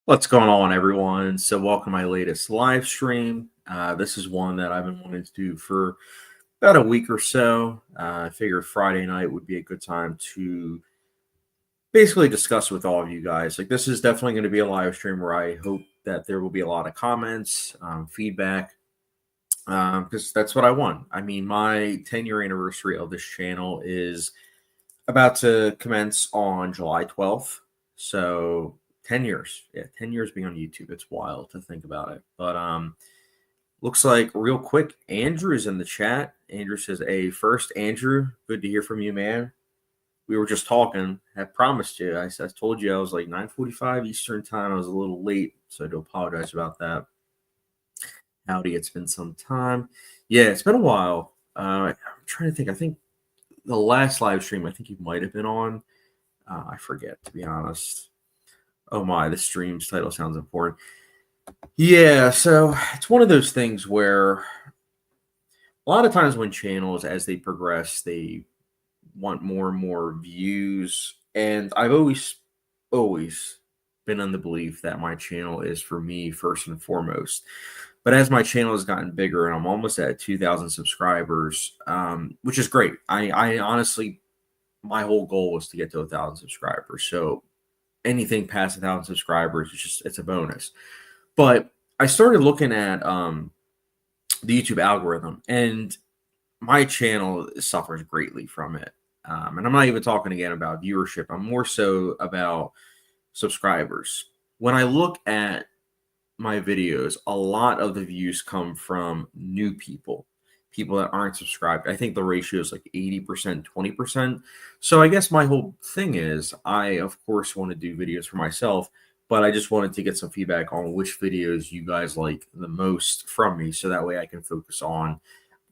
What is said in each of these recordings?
What's going on, everyone? So, welcome to my latest live stream. This is one that I've been wanting to do for about a week or so. I figured Friday night would be a good time to basically discuss with all of you guys. Like, this is definitely going to be a live stream where I hope that there will be a lot of comments, feedback, because that's what I want. I mean, my 10-year anniversary of this channel is about to commence on July 12th. So 10 years. Yeah, 10 years being on YouTube. It's wild to think about it. But looks like real quick, Andrew's in the chat. Andrew says, "Hey, first, Andrew, good to hear from you, man. We were just talking. I promised you. I told you I was like 9:45 Eastern time. I was a little late, so I do apologize about that. Howdy, it's been some time. Yeah, it's been a while. I'm trying to think. I think the last live stream I think you might have been on. I forget, to be honest. Oh my, the stream's title sounds important. Yeah, so it's one of those things where a lot of times when channels, as they progress, they want more and more views. And I've always been on the belief that my channel is for me first and foremost. But as my channel has gotten bigger and I'm almost at 2,000 subscribers, which is great. I honestly, my whole goal was to get to 1,000 subscribers. So anything past 1,000 subscribers, it's a bonus. But I started looking at the YouTube algorithm, and my channel suffers greatly from it. And I'm not even talking again about viewership. I'm more so about subscribers. When I look at my videos, a lot of the views come from new people that aren't subscribed. I think the ratio is like 80%, 20%. So I guess my whole thing is I, of course, want to do videos for myself, but I just wanted to get some feedback on which videos you guys like the most from me. So that way I can focus on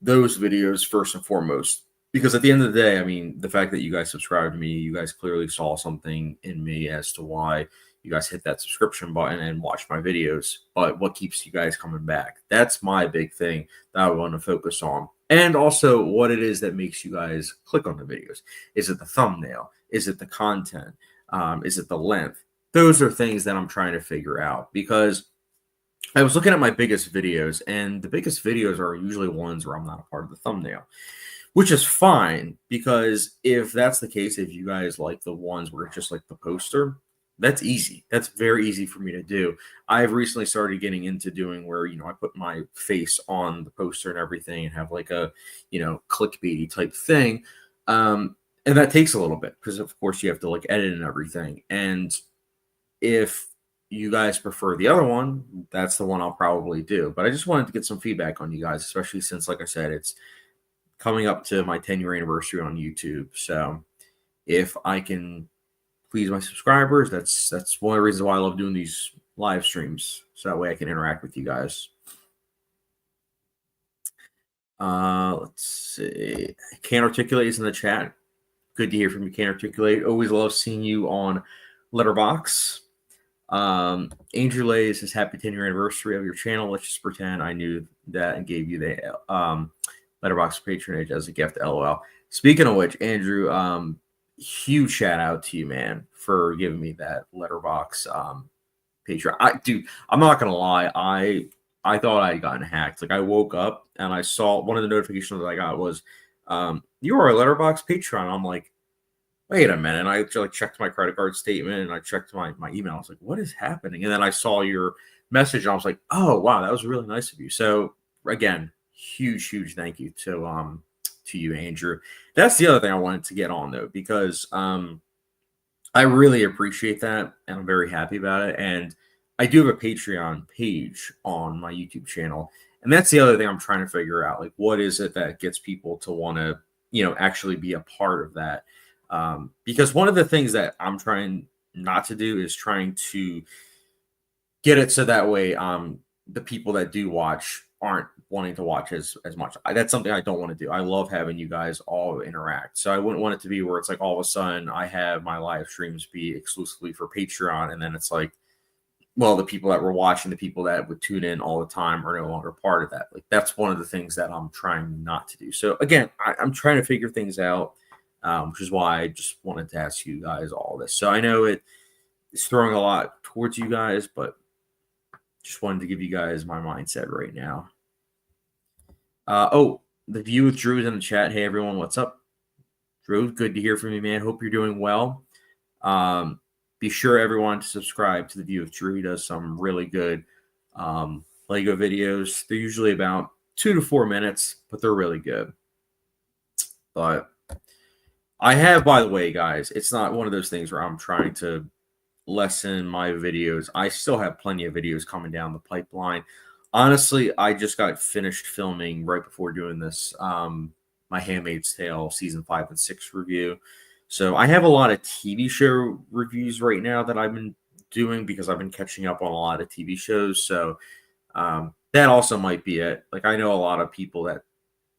those videos first and foremost. Because at the end of the day, I mean, the fact that you guys subscribed to me, you guys clearly saw something in me as to why you guys hit that subscription button and watch my videos. But what keeps you guys coming back? That's my big thing that I want to focus on. And also what it is that makes you guys click on the videos. Is it the thumbnail? Is it the content? Is it the length? Those are things that I'm trying to figure out, because I was looking at my biggest videos, and the biggest videos are usually ones where I'm not a part of the thumbnail, which is fine, because if that's the case, if you guys like the ones where it's just like the poster, that's easy. That's very easy for me to do. I've recently started getting into doing where, I put my face on the poster and everything and have like a, clickbaity type thing. And that takes a little bit because, of course, you have to like edit and everything. And if you guys prefer the other one, that's the one I'll probably do. But I just wanted to get some feedback on you guys, especially since, like I said, it's coming up to my 10-year anniversary on YouTube. So if I can please my subscribers, that's one of the reasons why I love doing these live streams, so that way I can interact with you guys. Let's see. Can't Articulate is in the chat. Good to hear from you, Can't Articulate. Always love seeing you on Letterboxd. Andrew Lay says, "Happy 10-year anniversary of your channel. Let's just pretend I knew that and gave you the Letterboxd patronage as a gift. LOL." Speaking of which, Andrew, huge shout out to you, man, for giving me that Letterboxd Patreon. Dude, I'm not gonna lie, I thought I had gotten hacked. Like, I woke up and I saw one of the notifications that I got was you are a Letterboxd Patreon. I'm like, wait a minute. And I like checked my credit card statement and I checked my email. I was like, what is happening? And then I saw your message and I was like, oh wow, that was really nice of you. So again, huge thank you to you, Andrew. That's the other thing I wanted to get on, though, because I really appreciate that, and I'm very happy about it. And I do have a Patreon page on my YouTube channel, and that's the other thing I'm trying to figure out. Like, what is it that gets people to want to, actually be a part of that? Because one of the things that I'm trying not to do is trying to get it so that way the people that do watch aren't wanting to watch as much. That's something I don't want to do. I love having you guys all interact. So I wouldn't want it to be where it's like all of a sudden I have my live streams be exclusively for Patreon, and then it's like, well, the people that were watching, the people that would tune in all the time are no longer part of that. Like, that's one of the things that I'm trying not to do. So again, I'm trying to figure things out, which is why I just wanted to ask you guys all this. So I know it's throwing a lot towards you guys, but just wanted to give you guys my mindset right now. Oh, the view with Drew is in the chat. Hey everyone, what's up? Drew, good to hear from you, man. Hope you're doing well. Be sure everyone to subscribe to the view with Drew. He does some really good Lego videos. They're usually about 2 to 4 minutes, but they're really good. But I have, by the way, guys, it's not one of those things where I'm trying to lessen my videos. I still have plenty of videos coming down the pipeline. Honestly, I just got finished filming right before doing this my Handmaid's Tale season 5 and 6 review. So I have a lot of TV show reviews right now that I've been doing because I've been catching up on a lot of TV shows. So that also might be it. Like, I know a lot of people that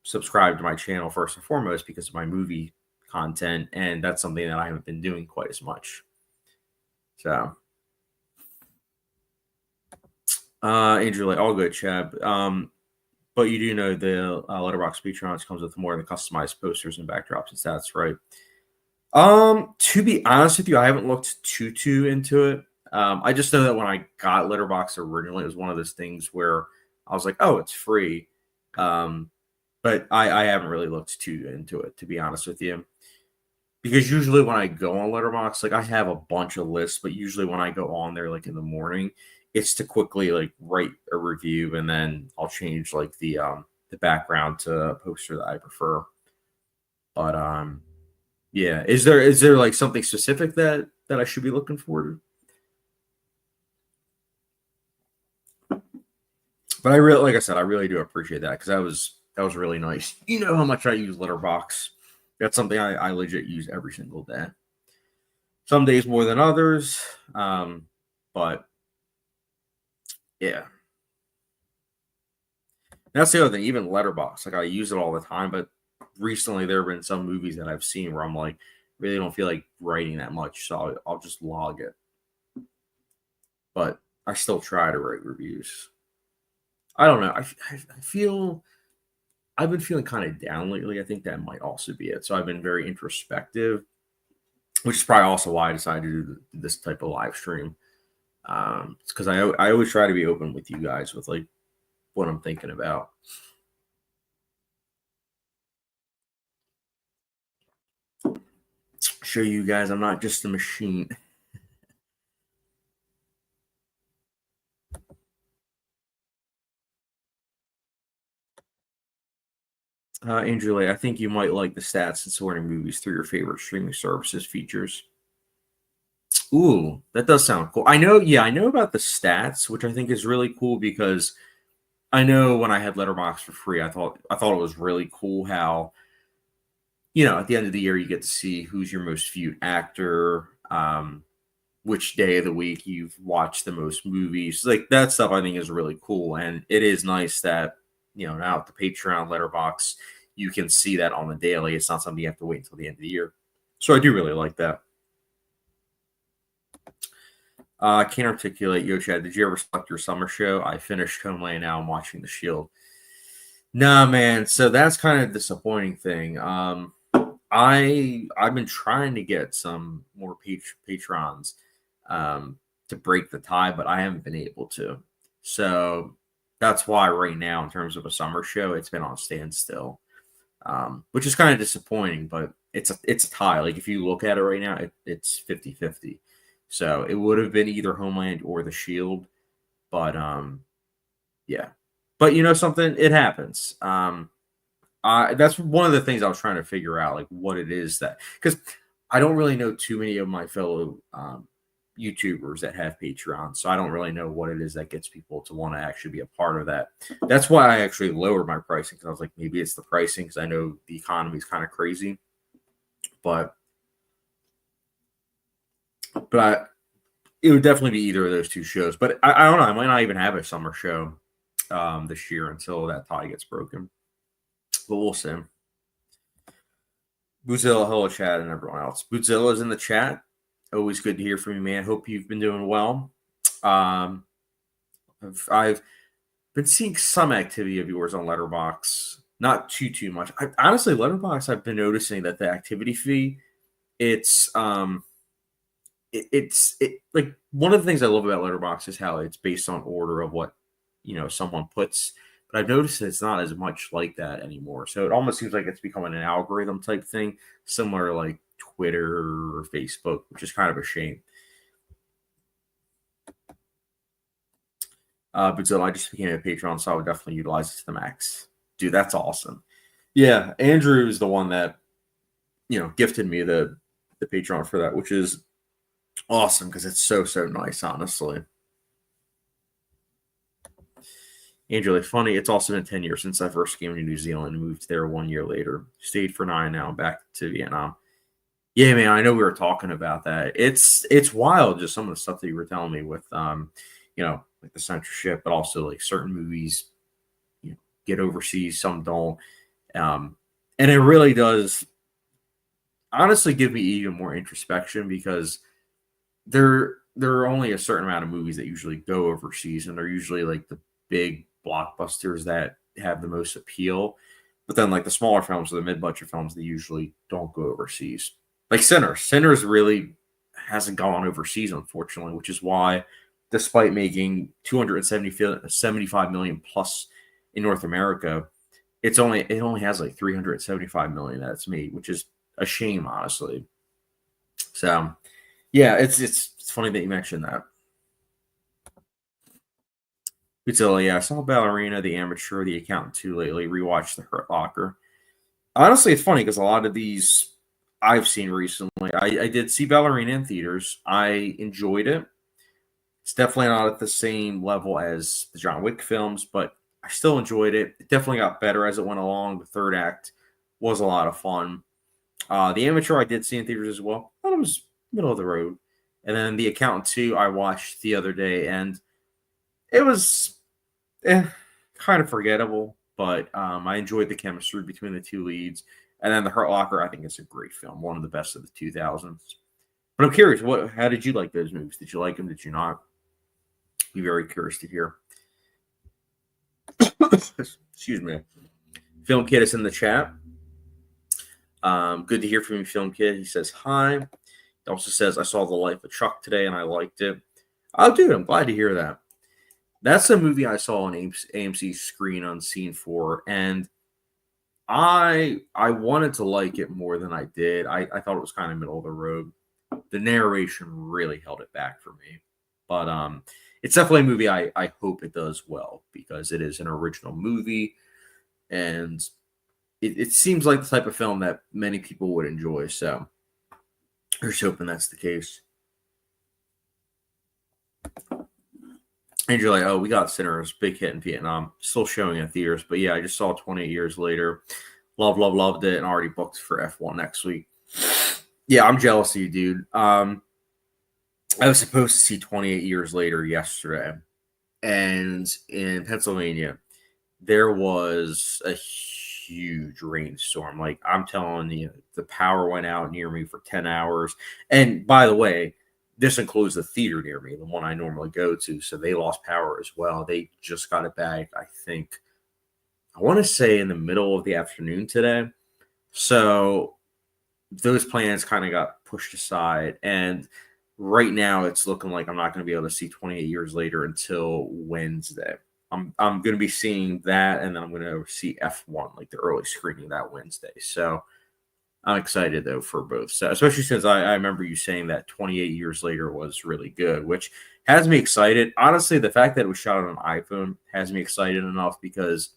subscribe to my channel first and foremost because of my movie content, and that's something that I haven't been doing quite as much. So Andrew, like, all good, Chab. But you do know the Letterboxd Patreons comes with more than customized posters and backdrops and stats, right? To be honest with you, I haven't looked too into it. I just know that when I got Letterboxd originally, it was one of those things where I was like, oh, it's free. But I haven't really looked too into it, to be honest with you. Because usually when I go on Letterboxd, like, I have a bunch of lists, but usually when I go on there, like, in the morning, it's to quickly, like, write a review, and then I'll change, like, the background to a poster that I prefer. But yeah, is there like something specific that I should be looking for? But I really, like I said, I really do appreciate that, because that was really nice. You know how much I use Letterboxd. That's something I legit use every single day. Some days more than others, but yeah. That's the other thing. Even Letterboxd, like, I use it all the time, but recently there have been some movies that I've seen where I'm like, really don't feel like writing that much, so I'll just log it. But I still try to write reviews. I don't know. I feel I've been feeling kind of down lately. I think that might also be it. So I've been very introspective, which is probably also why I decided to do this type of live stream. It's because I always try to be open with you guys with, like, what I'm thinking about. Show you guys I'm not just a machine. Andrew Lee, I think you might like the stats and sorting movies through your favorite streaming services features. Ooh, that does sound cool. I know about the stats, which I think is really cool, because I know when I had Letterboxd for free, I thought it was really cool how, at the end of the year you get to see who's your most viewed actor, which day of the week you've watched the most movies. Like, that stuff I think is really cool, and it is nice that, now at the Patreon Letterboxd, you can see that on the daily. It's not something you have to wait until the end of the year. So I do really like that. I can't articulate. Yo, Chad, did you ever select your summer show? I finished Homeland. Now I'm watching The Shield. Nah, man. So that's kind of a disappointing thing. I've been trying to get some more patrons to break the tie, but I haven't been able to. So that's why right now, in terms of a summer show, it's been on standstill, which is kind of disappointing. But it's a tie. Like, if you look at it right now, it's 50-50. So it would have been either Homeland or The Shield, but yeah. But something, it happens. That's one of the things I was trying to figure out, like, what it is that, because I don't really know too many of my fellow YouTubers that have Patreon, so I don't really know what it is that gets people to want to actually be a part of that. That's why I actually lowered my pricing, because I was like, maybe it's the pricing, because I know the economy is kind of crazy, but it would definitely be either of those two shows. But I don't know. I might not even have a summer show this year until that tie gets broken. But we'll see. Bootzilla, hello, Chad, and everyone else. Bootzilla's in the chat. Always good to hear from you, man. Hope you've been doing well. I've been seeing some activity of yours on Letterboxd. Not too much. Honestly, Letterboxd, I've been noticing that the activity fee, it's it's like one of the things I love about Letterboxd is how it's based on order of what someone puts. But I've noticed that it's not as much like that anymore. So it almost seems like it's becoming an algorithm type thing, similar to like Twitter or Facebook, which is kind of a shame. But so I just became a Patreon, so I would definitely utilize it to the max. Dude, that's awesome. Yeah, Andrew is the one that gifted me the Patreon for that, which is awesome because it's so nice, honestly. Andrew, like funny. It's also been 10 years since I first came to New Zealand and moved there 1 year later. Stayed for 9 now. Back to Vietnam. Yeah, man. I know we were talking about that. It's wild, just some of the stuff that you were telling me with like the censorship, but also like certain movies get overseas, some don't. And it really does honestly give me even more introspection because there are only a certain amount of movies that usually go overseas, and they're usually like the big blockbusters that have the most appeal. But then like the smaller films or the mid-budget films, they usually don't go overseas. Like Sinners really hasn't gone overseas, unfortunately, which is why, despite making 275 million plus in North America, it only has like 375 million that it's made, which is a shame, honestly. So yeah, it's funny that you mentioned that. Pizza, yeah, I saw Ballerina, The Amateur, The Accountant 2 lately. Rewatched The Hurt Locker. Honestly, it's funny because a lot of these I've seen recently. I did see Ballerina in theaters. I enjoyed it. It's definitely not at the same level as the John Wick films, but I still enjoyed it. It definitely got better as it went along. The third act was a lot of fun. The Amateur I did see in theaters as well. I thought it was middle of the road. And then The Accountant 2 I watched the other day, and it was kind of forgettable, but I enjoyed the chemistry between the two leads. And then The Hurt Locker, I think it's a great film, one of the best of the 2000s. But I'm curious, how did you like those movies? Did you like them? Did you not? Be very curious to hear. Excuse me. Film Kid is in the chat. Good to hear from you, Film Kid. He says hi. He also says, I saw The Life of Chuck today and I liked it. Oh, dude, I'm glad to hear that. That's a movie I saw on AMC's Screen Unseen for, and I wanted to like it more than I did. I thought it was kind of middle of the road. The narration really held it back for me. But it's definitely a movie I hope it does well because it is an original movie, and it seems like the type of film that many people would enjoy. So I'm just hoping that's the case. And you're like, oh, we got Sinners, big hit in Vietnam, still showing in theaters. But yeah, I just saw 28 years later. Loved it, and already booked for F1 next week. Yeah, I'm jealous of you, dude. I was supposed to see 28 years later yesterday, and in Pennsylvania, there was a huge rainstorm. Like I'm telling you, the power went out near me for 10 hours. And by the way, this includes the theater near me, the one I normally go to. So they lost power as well. They just got it back, I think, I want to say in the middle of the afternoon today. So those plans kind of got pushed aside. And right now it's looking like I'm not going to be able to see 28 years later until Wednesday. I'm going to be seeing that, and then I'm going to see F1, like the early screening that Wednesday. So I'm excited, though, for both. So, especially since I remember you saying that 28 years later was really good, which has me excited. Honestly, the fact that it was shot on an iPhone has me excited enough because,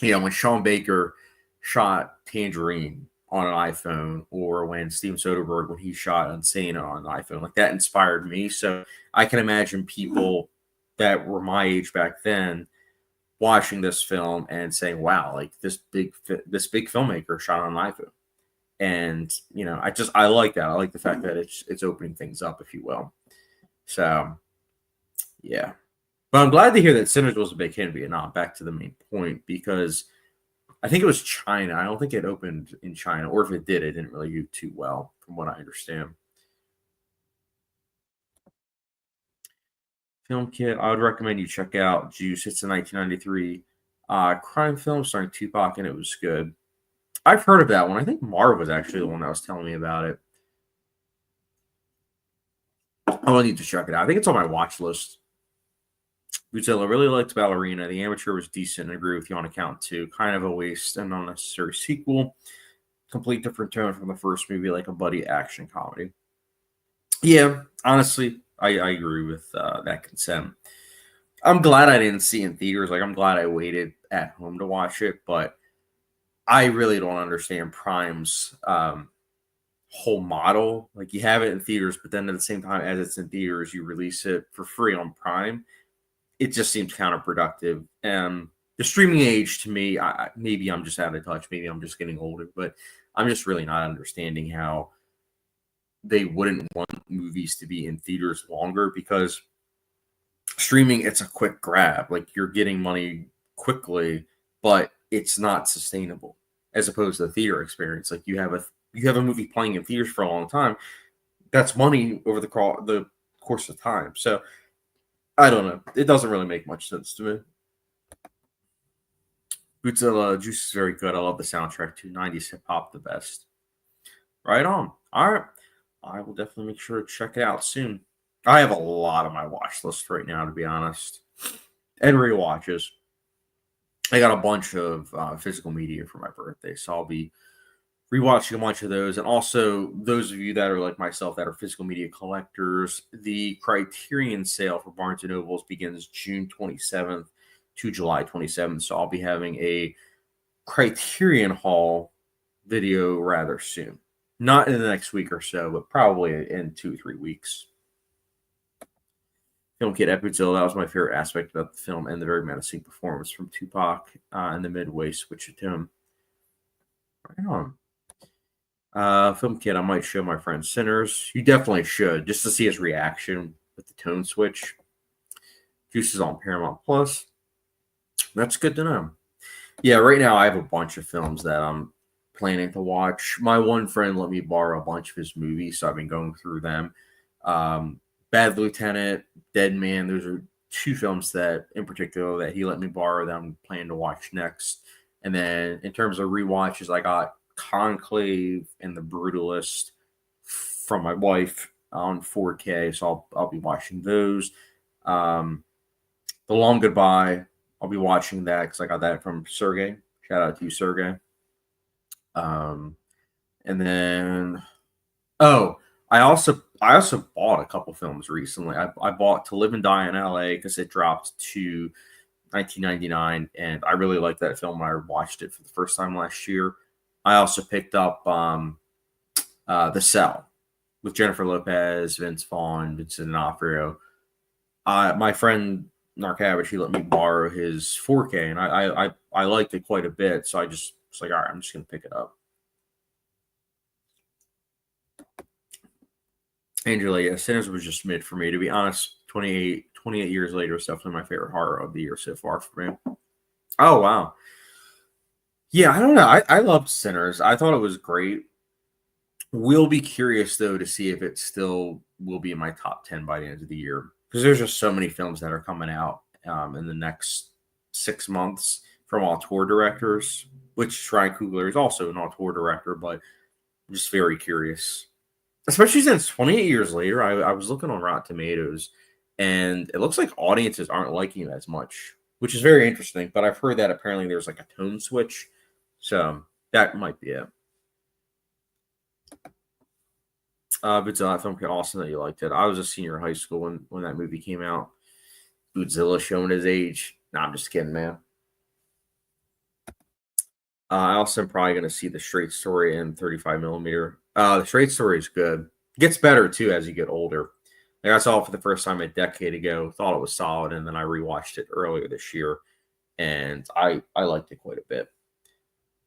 when Sean Baker shot Tangerine on an iPhone, or when Steven Soderbergh, when he shot Unsane on an iPhone, like that inspired me. So I can imagine people that were my age back then watching this film and saying, wow, like this big filmmaker shot on an iPhone. And I like that. I like the fact that it's opening things up, if you will. So yeah. But I'm glad to hear that Sinners was a big hit in Vietnam. Back to the main point, because I think it was China. I don't think it opened in China, or if it did, it didn't really do too well, from what I understand. Film Kit, I would recommend you check out Juice. It's a 1993 crime film starring Tupac, and it was good. I've heard of that one. I think Marv was actually the one that was telling me about it. I'll need to check it out. I think it's on my watch list. Godzilla really liked Ballerina. The Amateur was decent. I agree with you on account two. Kind of a waste and unnecessary sequel. Complete different tone from the first movie, like a buddy action comedy. Yeah, honestly, I agree with that consent. I'm glad I didn't see it in theaters. Like, I'm glad I waited at home to watch it, but I really don't understand Prime's whole model. Like, you have it in theaters, but then at the same time as it's in theaters, you release it for free on Prime. It just seems counterproductive. And the streaming age to me, maybe I'm just out of touch. Maybe I'm just getting older, but I'm just really not understanding how they wouldn't want movies to be in theaters longer, because streaming, it's a quick grab. Like, you're getting money quickly, but it's not sustainable as opposed to the theater experience. Like, you have a movie playing in theaters for a long time. That's money over the course of time. So I don't know. It doesn't really make much sense to me. Godzilla Juice is very good. I love the soundtrack too. 90s hip hop, the best. Right on. All right. I will definitely make sure to check it out soon. I have a lot on my watch list right now, to be honest, and rewatches. I got a bunch of physical media for my birthday, so I'll be rewatching a bunch of those. And also, those of you that are like myself that are physical media collectors, the Criterion sale for Barnes and Nobles begins June 27th to July 27th. So I'll be having a Criterion haul video rather soon. Not in the next week or so, but probably in 2 or 3 weeks. Film Kid Epizilla, that was my favorite aspect about the film, and the very menacing performance from Tupac in the midway switch it to him. Right on. Film Kid, I might show my friend Sinners. You definitely should, just to see his reaction with the tone switch. Juice is on Paramount Plus. That's good to know. Yeah, right now I have a bunch of films that I'm planning to watch. My one friend let me borrow a bunch of his movies, so I've been going through them. Bad Lieutenant, Dead Man. Those are two films that, in particular, that he let me borrow that I'm planning to watch next. And then in terms of rewatches, I got Conclave and The Brutalist from my wife on 4K, so I'll be watching those. The Long Goodbye, I'll be watching that because I got that from Sergey. Shout out to you, Sergey. Um, and then I also bought a couple films recently. I bought To Live and Die in L.A. because it dropped to 1999, and I really liked that film when I watched it for the first time last year. I also picked up The Cell with Jennifer Lopez, Vince Vaughn, Vincent D'Onofrio. My friend Narcavage, he let me borrow his 4K, and I liked it quite a bit. So I just was like, all right, I'm just gonna pick it up. Angela, yeah, Sinners was just mid for me, to be honest. 28 years later, it's definitely my favorite horror of the year so far for me. Oh wow, yeah, I don't know. I loved Sinners. I thought it was great. We'll be curious though to see if it still will be in my top 10 by the end of the year, because there's just so many films that are coming out in the next 6 months from auteur directors. Which Ryan Coogler is also an auteur director, but I'm just very curious, especially since 28 years later. I was looking on Rotten Tomatoes, and it looks like audiences aren't liking it as much, which is very interesting. But I've heard that apparently there's like a tone switch, so that might be it. It's a film awesome that you liked it. I was a senior in high school when that movie came out. Godzilla showing his age. Nah, I'm just kidding, man. I also am probably going to see the Straight Story in 35 millimeter. The Straight Story is good. It gets better too as you get older. Like, I saw it for the first time a decade ago. Thought it was solid, and then I rewatched it earlier this year, and I liked it quite a bit.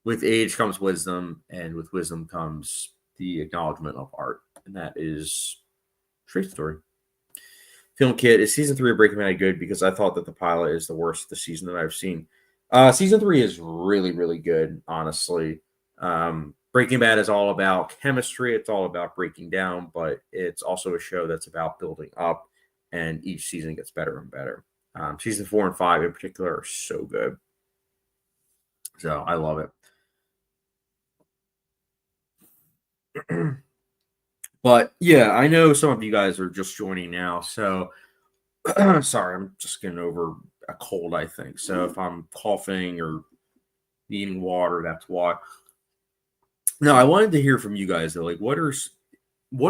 With age comes wisdom, and with wisdom comes the acknowledgement of art, and that is Straight Story. Film Kit, is season 3 of Breaking Bad good? Because I thought that the pilot is the worst of the season that I've seen. Season 3 is really, really good, honestly. Breaking Bad is all about chemistry. It's all about breaking down, but it's also a show that's about building up, and each season gets better and better. Season 4 and 5 in particular are so good. So I love it. But yeah, I know some of you guys are just joining now, so sorry, I'm just getting over a cold, I think. So if I'm coughing or needing water, that's why. Now, I wanted to hear from you guys though. Like, what are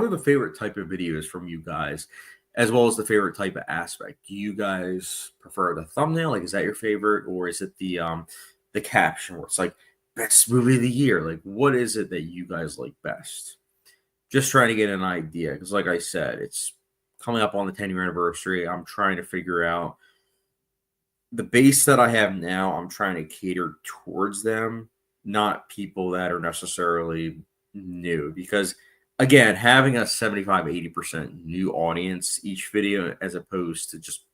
the favorite type of videos from you guys, as well as the favorite type of aspect? Do you guys prefer the thumbnail? Like, is that your favorite, or is it the caption where it's like best movie of the year? Like, what is it that you guys like best? Just trying to get an idea, because like I said, it's coming up on the 10-year anniversary. I'm trying to figure out the base that I have now. I'm trying to cater towards them, not people that are necessarily new, because again, having a 75-80% new audience each video as opposed to just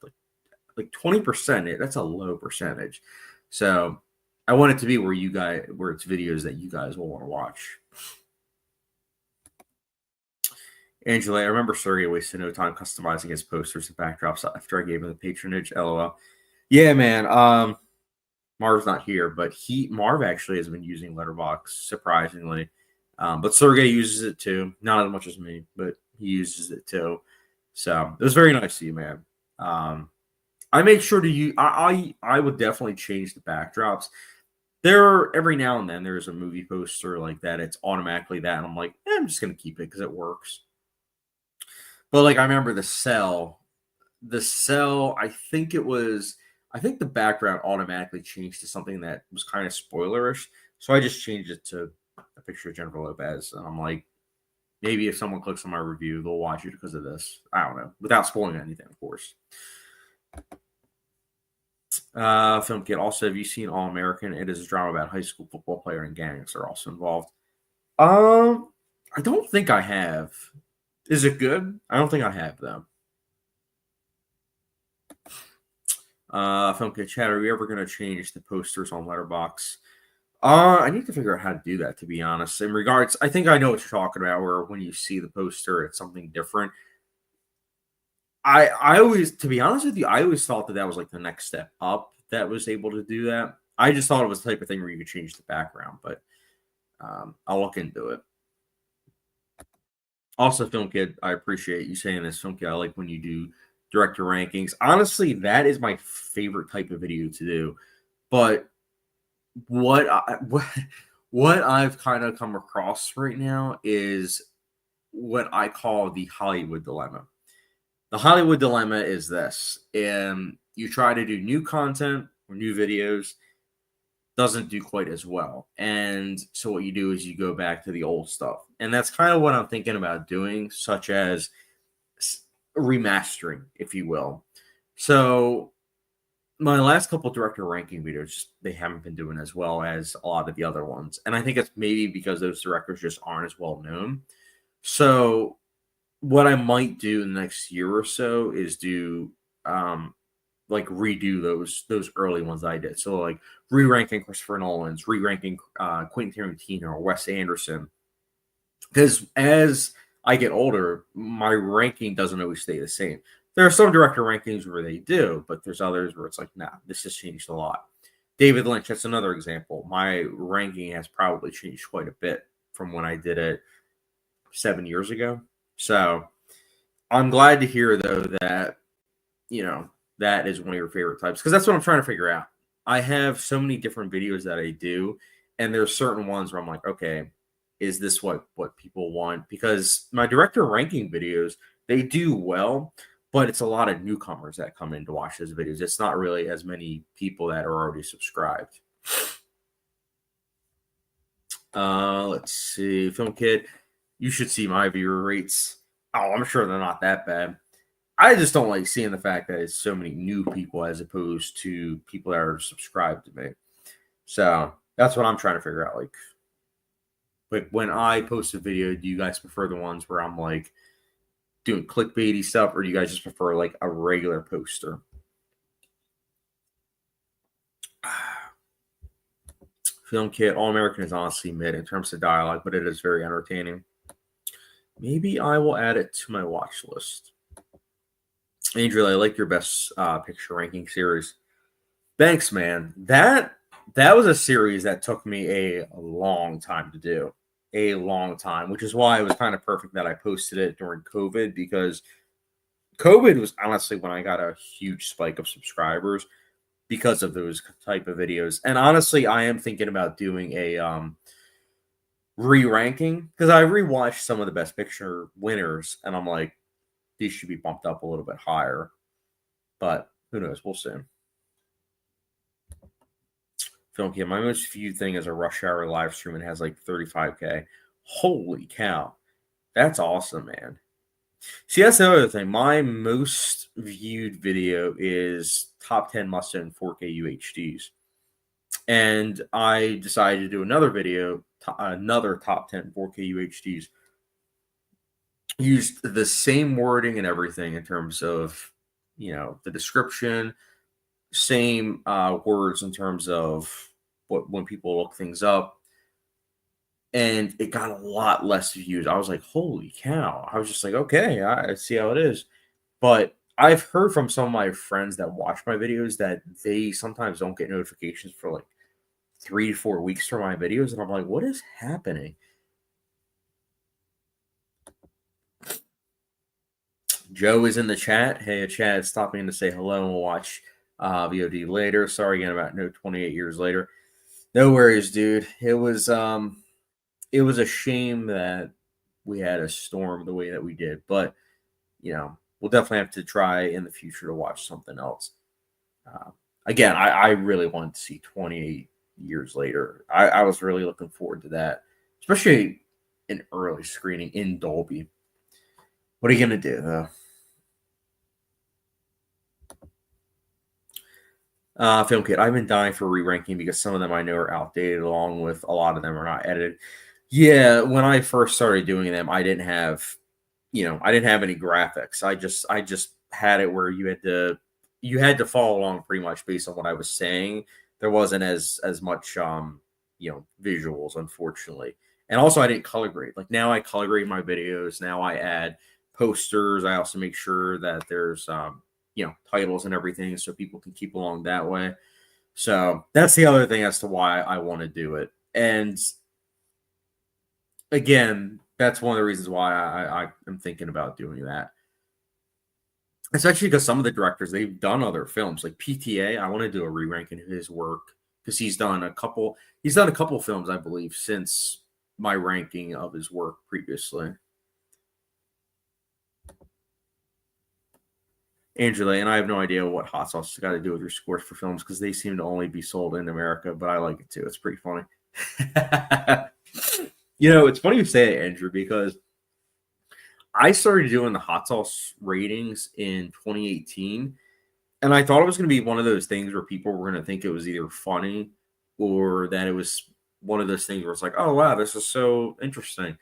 like 20%, that's a low percentage. So I want it to be where it's videos that you guys will want to watch. Angela, I remember Sergey wasted no time customizing his posters and backdrops after I gave him the patronage. LOL. Yeah, man. Marv's not here, but Marv actually has been using Letterboxd, surprisingly. But Sergey uses it too. Not as much as me, but he uses it too. So it was very nice of you, man. I make sure to use. I would definitely change the backdrops. Every now and then there's a movie poster like that. It's automatically that, and I'm like, I'm just gonna keep it because it works. But like I remember the cell. I think the background automatically changed to something that was kind of spoilerish. So I just changed it to a picture of Jennifer Lopez. And I'm like, maybe if someone clicks on my review, they'll watch it because of this. I don't know. Without spoiling anything, of course. Film kit. Also, have you seen All American? It is a drama about high school football player and gangs are also involved. I don't think I have. Is it good? I don't think I have, though. Film kit chat. Are we ever going to change the posters on Letterboxd? I need to figure out how to do that, to be honest. In regards, I think I know what you're talking about, where when you see the poster, it's something different. I always, to be honest with you, I always thought that was like the next step up that was able to do that. I just thought it was the type of thing where you could change the background, but I'll look into it. Also, Film Kid, I appreciate you saying this. Film Kid, I like when you do director rankings. Honestly, that is my favorite type of video to do. But what I've kind of come across right now is what I call the Hollywood dilemma. The Hollywood dilemma is this: you try to do new content or new videos, doesn't do quite as well. And so what you do is you go back to the old stuff. And that's kind of what I'm thinking about doing, such as remastering, if you will. So my last couple director ranking videos, they haven't been doing as well as a lot of the other ones. And I think it's maybe because those directors just aren't as well known. So what I might do in the next year or so is do like redo those early ones I did. So like re-ranking Christopher Nolan's, re-ranking Quentin Tarantino or Wes Anderson. Because as I get older, my ranking doesn't always stay the same. There are some director rankings where they do, but there's others where it's like, nah, this has changed a lot. David Lynch, that's another example. My ranking has probably changed quite a bit from when I did it 7 years ago. So I'm glad to hear, though, that, that is one of your favorite types, because that's what I'm trying to figure out. I have so many different videos that I do, and there's certain ones where I'm like, okay, is this what people want? Because my director ranking videos, they do well, but it's a lot of newcomers that come in to watch those videos. It's not really as many people that are already subscribed. Let's see. Film Kid, you should see my viewer rates. Oh, I'm sure they're not that bad. I just don't like seeing the fact that it's so many new people as opposed to people that are subscribed to me. So that's what I'm trying to figure out. Like when I post a video, do you guys prefer the ones where I'm like doing clickbaity stuff, or do you guys just prefer like a regular poster? Film Kit, All American is honestly mid in terms of dialogue, but it is very entertaining. Maybe I will add it to my watch list. Angel, I like your best picture ranking series. Thanks, man. That was a series that took me a long time to do. a long time, which is why it was kind of perfect that I posted it during COVID, because COVID was honestly when I got a huge spike of subscribers because of those type of videos. And honestly, I am thinking about doing a re-ranking, because I rewatched some of the best picture winners and I'm like, these should be bumped up a little bit higher. But who knows? We'll see. Film Kid, my most viewed thing is a Rush Hour live stream and has like 35K. Holy cow. That's awesome, man. See, that's the other thing. My most viewed video is top 10 must-own 4K UHDs. And I decided to do another video, another top 10 4K UHDs. Used the same wording and everything in terms of, the description, same words in terms of when people look things up. And it got a lot less views. I was like, holy cow. I was just like, okay, I see how it is. But I've heard from some of my friends that watch my videos that they sometimes don't get notifications for like 3 to 4 weeks for my videos. And I'm like, what is happening? Joe is in the chat. Hey, Chad, stop in to say hello and we'll watch VOD later. Sorry again about no 28 years later. No worries, dude. It was a shame that we had a storm the way that we did, but we'll definitely have to try in the future to watch something else. Again, I really wanted to see 28 years later. I was really looking forward to that, especially an early screening in Dolby. What are you going to do, though? Film Kit, I've been dying for re-ranking because some of them I know are outdated, along with a lot of them are not edited. Yeah, when I first started doing them, I didn't have, I didn't have any graphics. I just had it where you had to follow along pretty much based on what I was saying. There wasn't as much visuals, unfortunately. And also I didn't color grade. Like now I color grade my videos. Now I add posters. I also make sure that there's titles and everything so people can keep along that way. So that's the other thing as to why I want to do it. And again, that's one of the reasons why I am thinking about doing that. Especially because some of the directors, they've done other films like PTA. I want to do a re-ranking of his work because he's done a couple films, I believe, since my ranking of his work previously. Angela, and I have no idea what hot sauce has got to do with your scores for films because they seem to only be sold in America, but I like it too. It's pretty funny. It's funny you say it, Andrew, because I started doing the hot sauce ratings in 2018, and I thought it was going to be one of those things where people were going to think it was either funny or that it was one of those things where it's like, oh, wow, this is so interesting.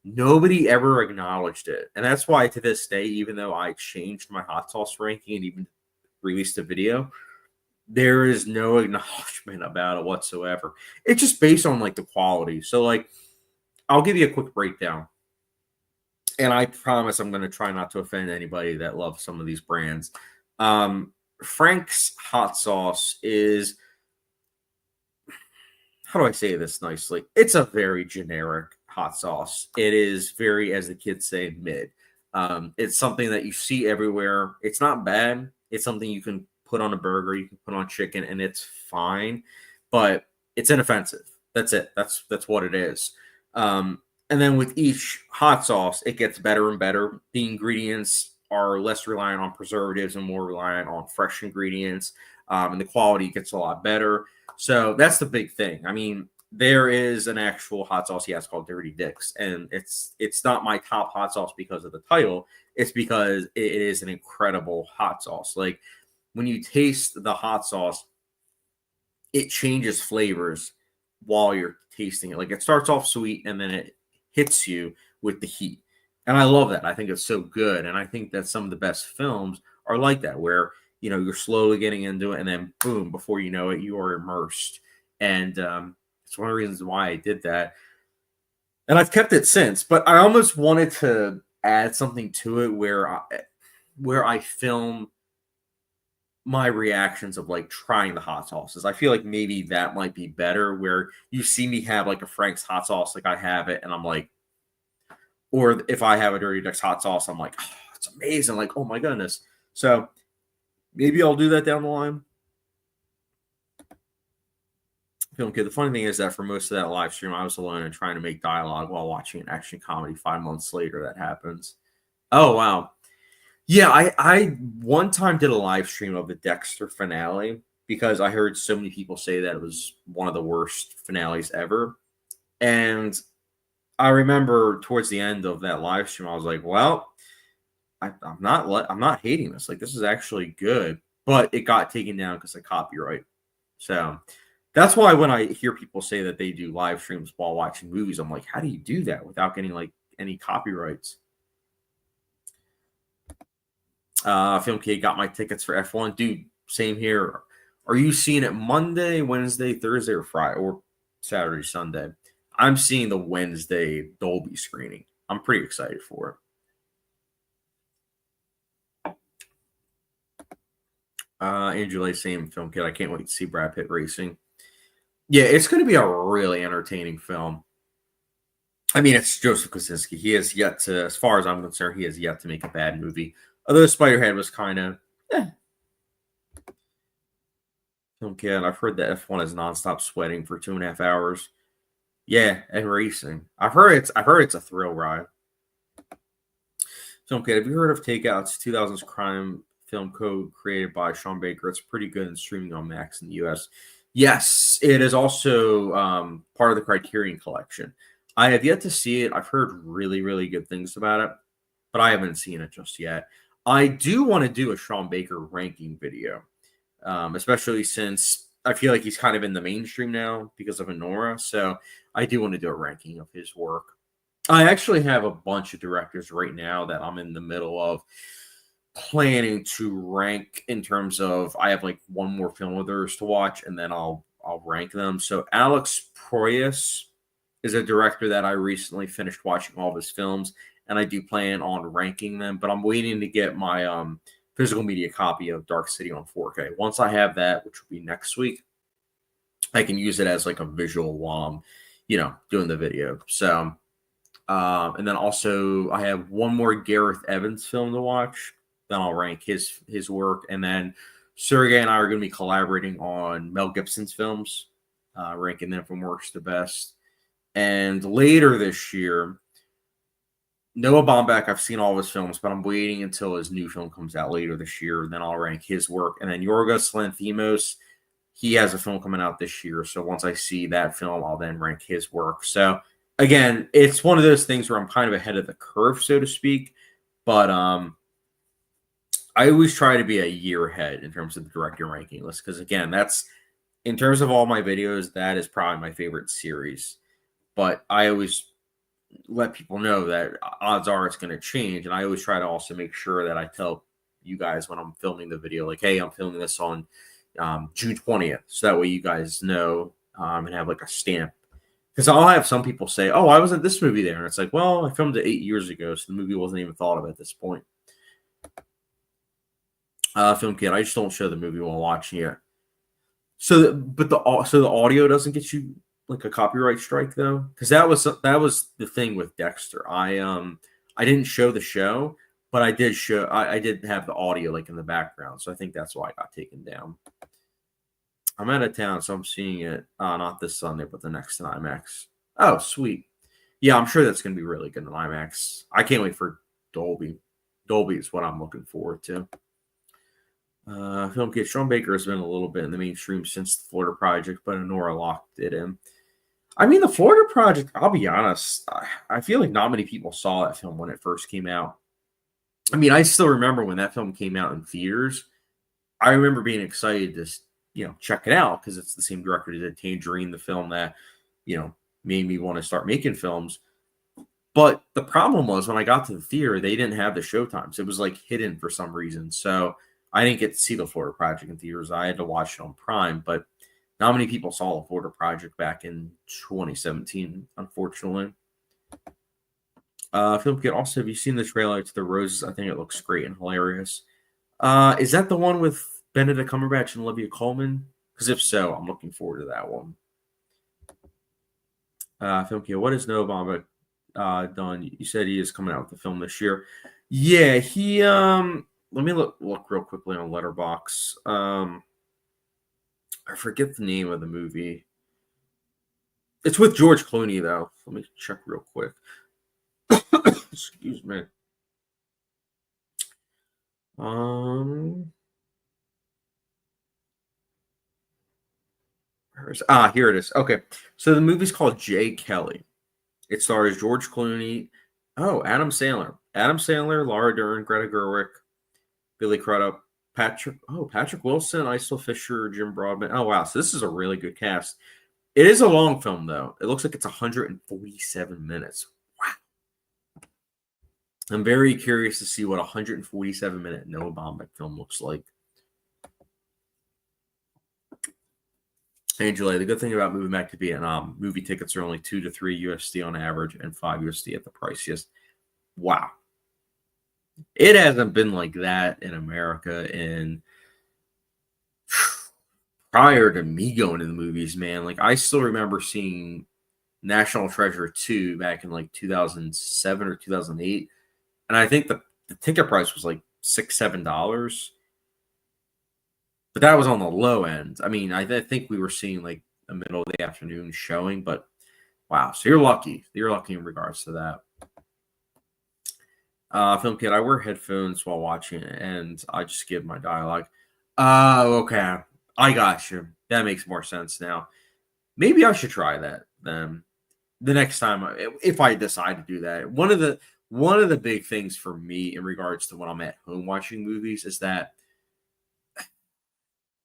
Nobody ever acknowledged it. And that's why to this day, even though I changed my hot sauce ranking and even released a video, there is no acknowledgement about it whatsoever. It's just based on like the quality. So like, I'll give you a quick breakdown. And I promise I'm going to try not to offend anybody that loves some of these brands. Frank's hot sauce is, how do I say this nicely? It's a very generic hot sauce. It is very, as the kids say, mid. It's something that you see everywhere. It's not bad. It's something you can put on a burger, you can put on chicken, and it's fine. But it's inoffensive. That's it. That's what it is. And then with each hot sauce, it gets better and better. The ingredients are less reliant on preservatives and more reliant on fresh ingredients. And the quality gets a lot better. So that's the big thing. I mean, there is an actual hot sauce he has called Dirty Dicks. And it's not my top hot sauce because of the title. It's because it is an incredible hot sauce. Like when you taste the hot sauce, it changes flavors while you're tasting it. Like it starts off sweet and then it hits you with the heat. And I love that. I think it's so good. And I think that some of the best films are like that, where, you're slowly getting into it and then boom, before you know it, you are immersed. And it's one of the reasons why I did that. And I've kept it since, but I almost wanted to add something to it where I film my reactions of like trying the hot sauces. I feel like maybe that might be better where you see me have like a Frank's hot sauce, like I have it, and I'm like, or if I have a Dirty Dex hot sauce, I'm like, oh, it's amazing. Like, oh my goodness. So maybe I'll do that down the line. Film kid. The funny thing is that for most of that live stream, I was alone and trying to make dialogue while watching an action comedy. 5 months later, that happens. Oh wow. Yeah, I one time did a live stream of the Dexter finale because I heard so many people say that it was one of the worst finales ever. And I remember towards the end of that live stream, I was like, well, I'm not hating this. Like this is actually good, but it got taken down because of copyright. So that's why when I hear people say that they do live streams while watching movies, I'm like, how do you do that without getting like any copyrights? Film Kid got my tickets for F1. Dude, same here. Are you seeing it Monday, Wednesday, Thursday, or Friday, or Saturday, Sunday? I'm seeing the Wednesday Dolby screening. I'm pretty excited for it. Andrew Lay, same Film Kid. I can't wait to see Brad Pitt racing. Yeah, it's going to be a really entertaining film. I mean, it's Joseph Kosinski. He has yet to, as far as I'm concerned, he has yet to make a bad movie. Although Spiderhead was kind of, Film Kid, I've heard that F1 is nonstop sweating for 2.5 hours. Yeah, and racing. I've heard it's a thrill ride. Film Kid, have you heard of Takeout's 2000s crime film code created by Sean Baker? It's pretty good and streaming on Max in the US. Yes, it is also part of the Criterion Collection. I have yet to see it. I've heard really, really good things about it, but I haven't seen it just yet. I do want to do a Sean Baker ranking video, especially since I feel like he's kind of in the mainstream now because of Honora. So I do want to do a ranking of his work. I actually have a bunch of directors right now that I'm in the middle of planning to rank in terms of I have like one more film of theirs to watch and then I'll rank them. So Alex Proyas is a director that I recently finished watching all of his films and I do plan on ranking them, but I'm waiting to get my physical media copy of Dark City on 4K. Once I have that, which will be next week, I can use it as like a visual while I'm, doing the video. So and then also I have one more Gareth Evans film to watch. Then I'll rank his work. And then Sergey and I are going to be collaborating on Mel Gibson's films, ranking them from worst to best. And later this year, Noah Baumbach, I've seen all of his films, but I'm waiting until his new film comes out later this year. Then I'll rank his work. And then Yorgos Lanthimos, he has a film coming out this year. So once I see that film, I'll then rank his work. So again, it's one of those things where I'm kind of ahead of the curve, so to speak. But I always try to be a year ahead in terms of the director ranking list. Because again, that's in terms of all my videos, that is probably my favorite series. But I always let people know that odds are it's going to change. And I always try to also make sure that I tell you guys when I'm filming the video, like, hey, I'm filming this on June 20th. So that way you guys know and have like a stamp. Because I'll have some people say, oh, I was at this movie there. And it's like, well, I filmed it 8 years ago. So the movie wasn't even thought of at this point. Film Kid, I just don't show the movie while watching it. So, but the audio doesn't get you like a copyright strike though, because that was the thing with Dexter. I didn't show the show, but I did show I did have the audio like in the background, so I think that's why I got taken down. I'm out of town, so I'm seeing it not this Sunday, but the next in IMAX. Oh, sweet. Yeah, I'm sure that's gonna be really good in IMAX. I can't wait for Dolby. Dolby is what I'm looking forward to. Film Kid, Sean Baker has been a little bit in the mainstream since the Florida Project, but Honora locked it in. I mean, the Florida Project, I'll be honest, I feel like not many people saw that film when it first came out. I mean, I still remember when that film came out in theaters. I remember being excited to, check it out because it's the same director that did Tangerine, the film that, made me want to start making films. But the problem was when I got to the theater, they didn't have the showtimes. It was like hidden for some reason. So I didn't get to see the Florida Project in theaters. I had to watch it on Prime, but not many people saw the Florida Project back in 2017, unfortunately. Film Kid, also, have you seen the trailer to The Roses? I think it looks great and hilarious. Is that the one with Benedict Cumberbatch and Olivia Colman? Because if so, I'm looking forward to that one. Film Kid, what has Noah Baumbach done? You said he is coming out with the film this year. Yeah, he let me look real quickly on Letterboxd. I forget the name of the movie. It's with George Clooney though. Let me check real quick. Excuse me. Um Here it is. Okay. So the movie's called Jay Kelly. It stars George Clooney. Oh, Adam Sandler. Adam Sandler, Laura Dern, Greta Gerwig, Billy Crudup, Patrick Wilson, Isla Fisher, Jim Broadbent. Oh wow, so this is a really good cast. It is a long film though. It looks like it's 147 minutes. Wow. I'm very curious to see what a 147-minute Noah Baumbach film looks like. Angela, the good thing about moving back to Vietnam, movie tickets are only 2 to 3 USD on average and 5 USD at the priciest. Wow. It hasn't been like that in America in prior to me going to the movies, man. Like I still remember seeing National Treasure 2 back in like 2007 or 2008. And I think the ticket price was like $6-7. But that was on the low end. I mean, I think we were seeing like a middle of the afternoon showing, but wow. So you're lucky. You're lucky in regards to that. Film Kid, I wear headphones while watching it, and I just give my dialogue. Okay. I got you. That makes more sense now. Maybe I should try that then. The next time, if I decide to do that, one of the big things for me in regards to when I'm at home watching movies is that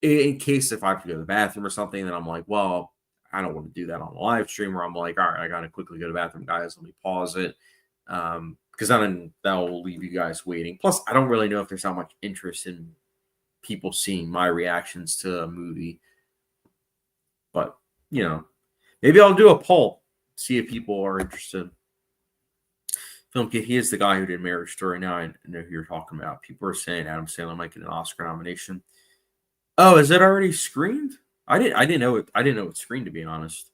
in case if I have to go to the bathroom or something, then I'm like, well, I don't want to do that on a live stream where I'm like, all right, I gotta quickly go to the bathroom, guys. Let me pause it. Because then that will leave you guys waiting. Plus, I don't really know if there's that much interest in people seeing my reactions to a movie. But, maybe I'll do a poll, see if people are interested. Film Kid, he is the guy who did Marriage Story. Now I know who you're talking about. People are saying Adam Sandler might get an Oscar nomination. Oh, is it already screened? I didn't know it. I didn't know it's screened, to be honest.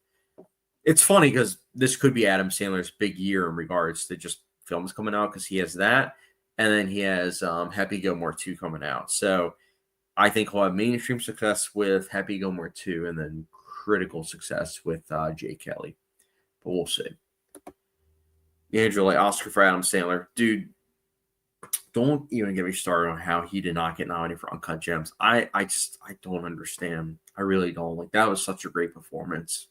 It's funny because this could be Adam Sandler's big year in regards to just films coming out because he has that, and then he has Happy Gilmore 2 coming out. So I think he'll have mainstream success with Happy Gilmore 2 and then critical success with Jay Kelly. But we'll see. Angela, Oscar for Adam Sandler. Dude, don't even get me started on how he did not get nominated for Uncut Gems. I don't understand. I really don't. Like, that was such a great performance.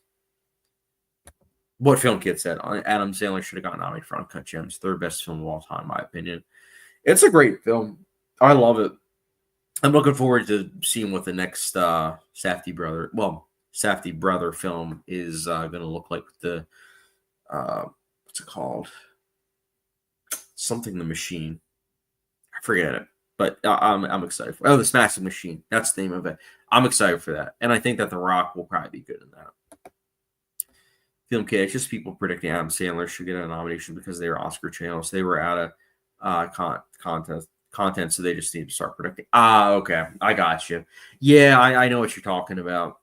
What Film Kid said, Adam Sandler should have gotten nominated for Uncut Gems. Third best film of all time, in my opinion. It's a great film. I love it. I'm looking forward to seeing what the next Safdie brother film is going to look like. The what's it called? Something the Machine. I forget it, but I'm excited for. Oh, this Massive Machine. That's the name of it. I'm excited for that, and I think that The Rock will probably be good in that. Film Kid, it's just people predicting Adam Sandler should get a nomination because they were Oscar channels. They were out of content, so they just need to start predicting. Okay, I got you. Yeah, I know what you're talking about.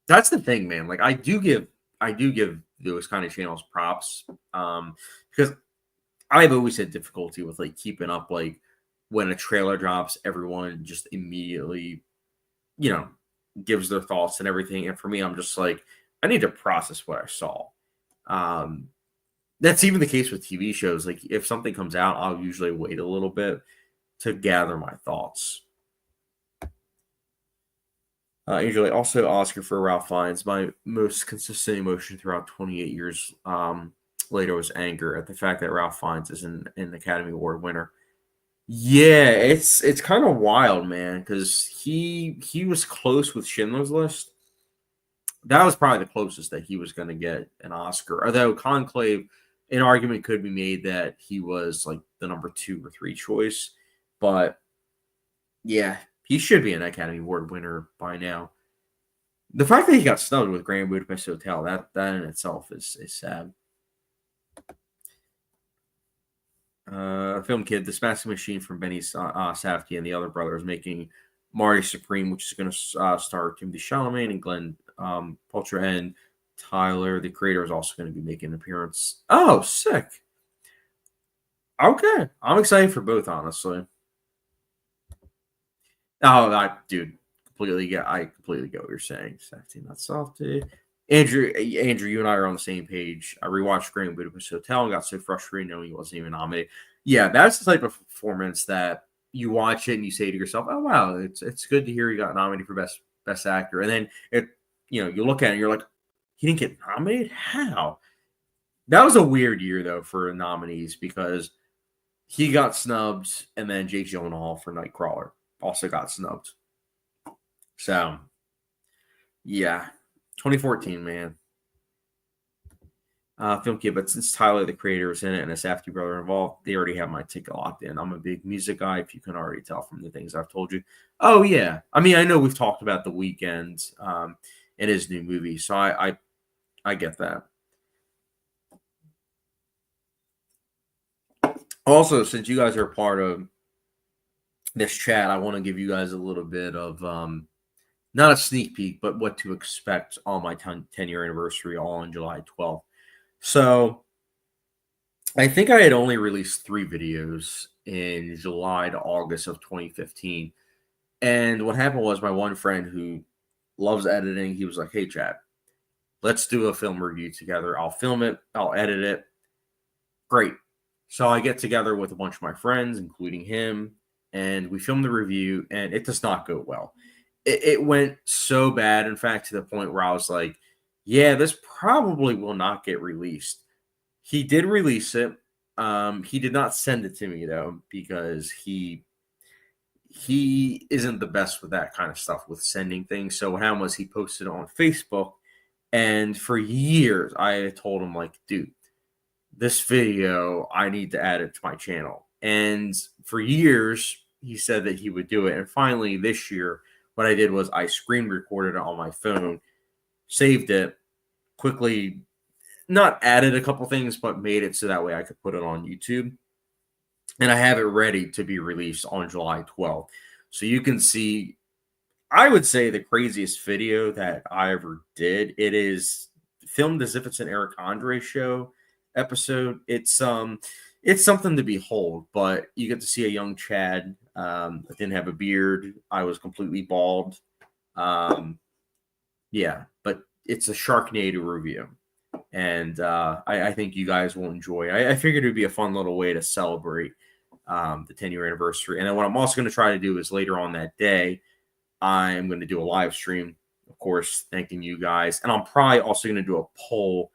That's the thing, man. Like I do give those kind of channels props, because I've always had difficulty with like keeping up. Like when a trailer drops, everyone just immediately, gives their thoughts and everything. And for me, I'm just like, I need to process what I saw. That's even the case with TV shows. Like if something comes out, I'll usually wait a little bit to gather my thoughts. Usually also Oscar for Ralph Fiennes. My most consistent emotion throughout 28 years later was anger at the fact that Ralph Fiennes is an Academy Award winner. Yeah, it's kind of wild, man, because he was close with Schindler's List. That was probably the closest that he was going to get an Oscar. Although Conclave, an argument could be made that he was like the number 2 or 3 choice. But yeah, he should be an Academy Award winner by now. The fact that he got snubbed with Grand Budapest Hotel, that in itself is sad. Film Kid, the Smashing Machine from Benny Safdie and the other brothers making Marty Supreme, which is going to star Timothy Chalamet and Glenn Paltrow, and Tyler, the creator, is also going to be making an appearance. Oh, sick. Okay. I'm excited for both, honestly. Oh, dude, I completely get what you're saying. Safety, not softy. Andrew, you and I are on the same page. I rewatched Grand Budapest Hotel and got so frustrated knowing he wasn't even nominated. Yeah, that's the type of performance that you watch it and you say to yourself, "Oh wow, it's good to hear he got nominated for best actor." And then you look at it and you're like, he didn't get nominated? How? That was a weird year though for nominees because he got snubbed, and then Jake Gyllenhaal for Nightcrawler also got snubbed. So, yeah, 2014, man. Film Kid, but since Tyler, the creator, is in it and a Safdie brother involved, they already have my ticket locked in. I'm a big music guy, if you can already tell from the things I've told you. Oh, yeah. I mean, I know we've talked about The Weeknd and his new movie, so I get that. Also, since you guys are part of this chat, I want to give you guys a little bit of not a sneak peek, but what to expect on my 10-year anniversary, all on July 12th. So I think I had only released 3 videos in July to August of 2015. And what happened was my one friend who loves editing, he was like, "Hey, Chad, let's do a film review together. I'll film it. I'll edit it." Great. So I get together with a bunch of my friends, including him, and we film the review, and it does not go well. It went so bad, in fact, to the point where I was like, yeah, this probably will not get released. He did release it. He did not send it to me, though, because he isn't the best with that kind of stuff, with sending things. So what happened was he posted it on Facebook, and for years I told him, like, dude, this video, I need to add it to my channel. And for years, he said that he would do it. And finally, this year, what I did was I screen recorded it on my phone, saved it, quickly not added a couple things, but made it so that way I could put it on YouTube. And I have it ready to be released on July 12th. So you can see, I would say, the craziest video that I ever did. It is filmed as if it's an Eric Andre show episode. It's something to behold, but you get to see a young Chad. I didn't have a beard. I was completely bald. Yeah, but it's a Sharknado review, and I think you guys will enjoy. I figured it would be a fun little way to celebrate the 10-year anniversary. And then what I'm also going to try to do is later on that day, I'm going to do a live stream, of course, thanking you guys, and I'm probably also going to do a poll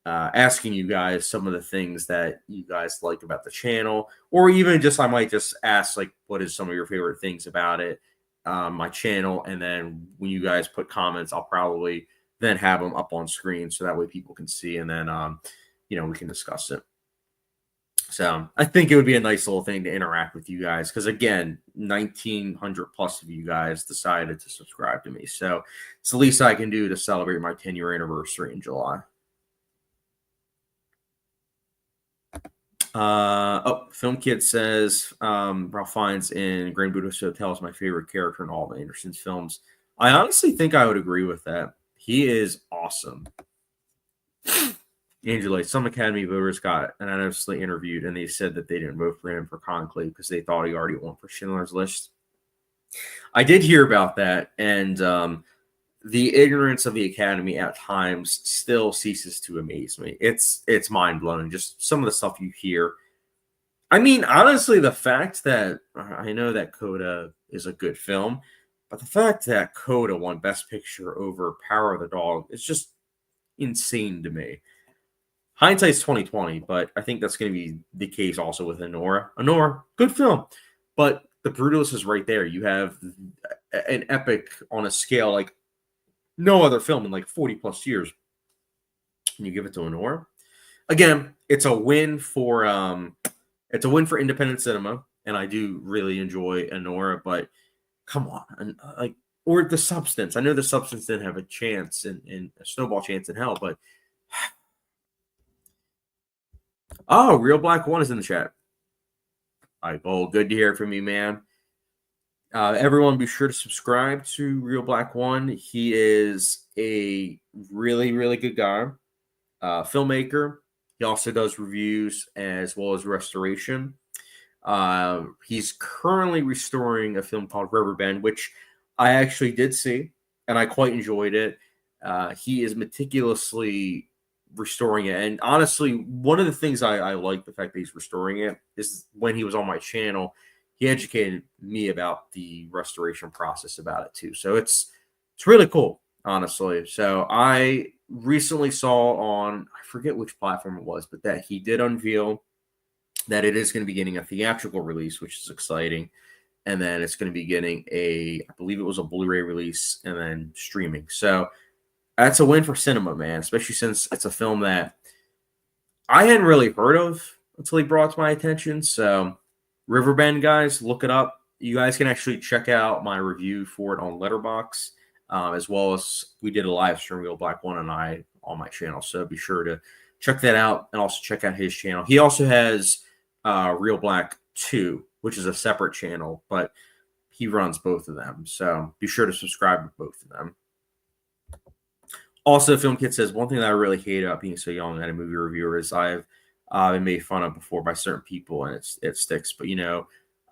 asking you guys some of the things that you guys like about the channel, or even just I might just ask, like, what is some of your favorite things about it, my channel, and then when you guys put comments, I'll probably then have them up on screen so that way people can see, and then we can discuss it. So I think it would be a nice little thing to interact with you guys because, again, 1,900 plus of you guys decided to subscribe to me, so it's the least I can do to celebrate my 10-year anniversary in July. Film Kid says Ralph Fiennes in Grand Budapest Hotel is my favorite character in all of Anderson's films. I honestly think I would agree with that. He is awesome. Angela, some Academy voters got anonymously interviewed, and they said that they didn't vote for him for Conclave because they thought he already won for Schindler's List. I did hear about that, and the ignorance of the Academy at times still ceases to amaze me. It's mind-blowing, just some of the stuff you hear. I mean, honestly, the fact that I know that Coda is a good film, but the fact that Coda won Best Picture over Power of the Dog is just insane to me. Hindsight's 2020, but I think that's going to be the case also with Anora. Anora, good film, but The Brutalist is right there. You have an epic on a scale like no other film in like 40 plus years. And you give it to Anora. Again, it's a win for independent cinema, and I do really enjoy Anora, but come on, or The Substance. I know The Substance didn't have a chance in a snowball chance in hell, but Real Black One is in the chat. Well, good to hear from you, man. Everyone, be sure to subscribe to Real Black One. He is a really, really good guy, filmmaker. He also does reviews as well as restoration. He's currently restoring a film called Riverbend, which I actually did see, and I quite enjoyed it. He is meticulously restoring it, and honestly, one of the things I like the fact that he's restoring it is when he was on my channel, he educated me about the restoration process about it too. So it's really cool, honestly. So I recently saw on, I forget which platform it was, but that he did unveil that it is going to be getting a theatrical release, which is exciting. And then it's going to be getting I believe it was a Blu-ray release and then streaming. So that's a win for cinema, man, especially since it's a film that I hadn't really heard of until he brought it to my attention. So Riverbend, guys, look it up. You guys can actually check out my review for it on Letterboxd, as well as we did a live stream, Real Black One and I, on my channel. So be sure to check that out and also check out his channel. He also has Real Black 2, which is a separate channel, but he runs both of them. So be sure to subscribe to both of them. Also, Film Kit says, one thing that I really hate about being so young and a movie reviewer is I've been made fun of before by certain people, and it sticks. But,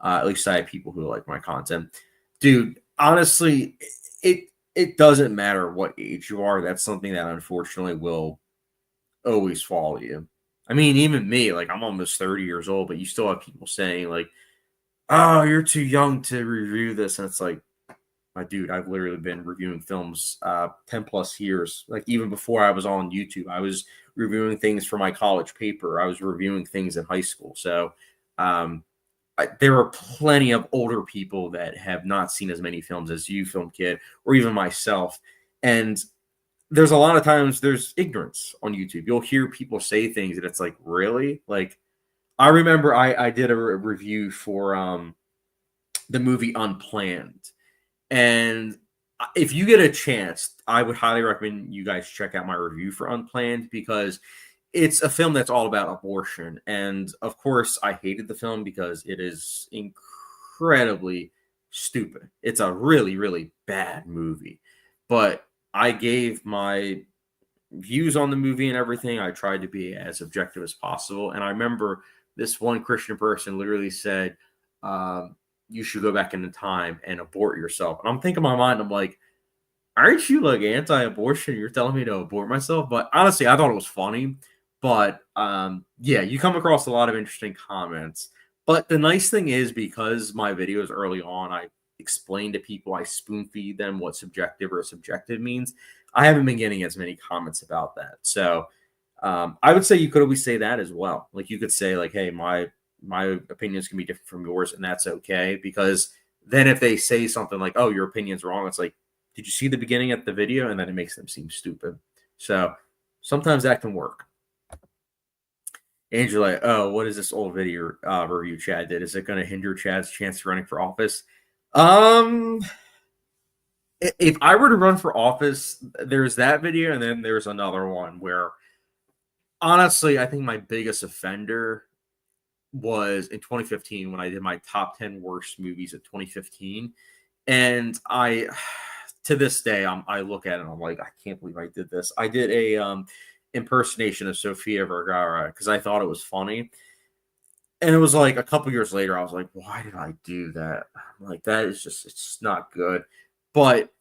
at least I have people who like my content. Dude, honestly, it doesn't matter what age you are. That's something that unfortunately will always follow you. I mean, even me, like, I'm almost 30 years old, but you still have people saying, like, oh, you're too young to review this. And it's like, my dude, I've literally been reviewing films 10 plus years. Like, even before I was on YouTube, I was reviewing things for my college paper. I was reviewing things in high school. So there are plenty of older people that have not seen as many films as you, Film Kit, or even myself. And there's a lot of times there's ignorance on YouTube. You'll hear people say things and it's like, really? Like, I remember I did a review for the movie Unplanned. And if you get a chance, I would highly recommend you guys check out my review for Unplanned, because it's a film that's all about abortion. And of course, I hated the film because it is incredibly stupid. It's a really, really bad movie. But I gave my views on the movie and everything. I tried to be as objective as possible. And I remember this one Christian person literally said, you should go back into time and abort yourself. And I'm thinking in my mind, I'm like, aren't you like anti-abortion? You're telling me to abort myself? But honestly, I thought it was funny. But yeah, you come across a lot of interesting comments. But the nice thing is, because my videos early on, I explain to people, I spoon feed them what subjective or subjective means. I haven't been getting as many comments about that. So I would say you could always say that as well. Like, you could say, like, hey, my opinions can be different from yours, and that's okay. Because then if they say something like, oh, your opinion's wrong, it's like, did you see the beginning of the video? And then it makes them seem stupid. So sometimes that can work. Angela, oh, what is this old video review Chad did? Is it going to hinder Chad's chance of running for office? If I were to run for office, there's that video, and then there's another one where, honestly, I think my biggest offender was in 2015 when I did my top 10 worst movies of 2015. And to this day, I look at it and I'm like, I can't believe I did this. I did a impersonation of Sofia Vergara because I thought it was funny. And it was like a couple years later, I was like, why did I do that? I'm like, that is just, it's not good. But,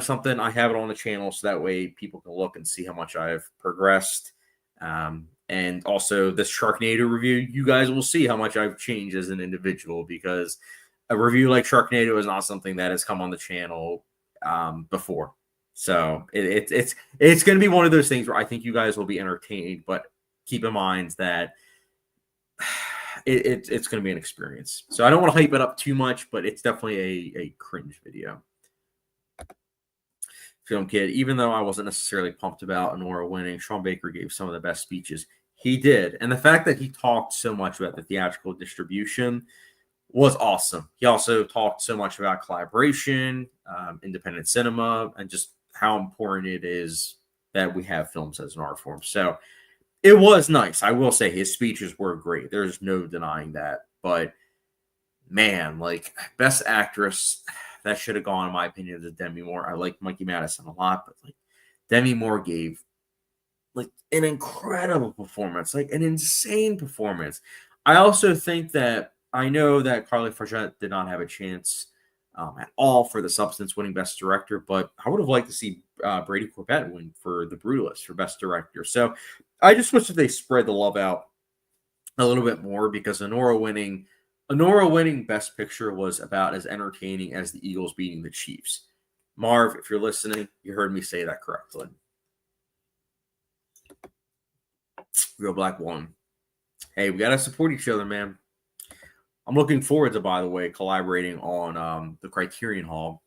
something, I have it on the channel so that way people can look and see how much I've progressed. And also this Sharknado review, you guys will see how much I've changed as an individual, because a review like Sharknado is not something that has come on the channel before. So it's going to be one of those things where I think you guys will be entertained, but keep in mind that it's going to be an experience. So I don't want to hype it up too much, but it's definitely a cringe video. Film Kid, even though I wasn't necessarily pumped about Honora winning, Sean Baker gave some of the best speeches. He did. And the fact that he talked so much about the theatrical distribution was awesome. He also talked so much about collaboration, independent cinema, and just how important it is that we have films as an art form. So it was nice. I will say his speeches were great. There's no denying that. But man, like best actress, that should have gone, in my opinion, to Demi Moore. I like Mikey Madison a lot, but like Demi Moore gave like an incredible performance, like an insane performance. I also think that I know that Carly Fargent did not have a chance at all for The Substance winning Best Director, but I would have liked to see Brady Corbett win for The Brutalist for Best Director. So I just wish that they spread the love out a little bit more because Honora winning Best Picture was about as entertaining as the Eagles beating the Chiefs. Marv, if you're listening, you heard me say that correctly. Real Black won. Hey, we gotta support each other, man. I'm looking forward to, by the way, collaborating on the Criterion Hall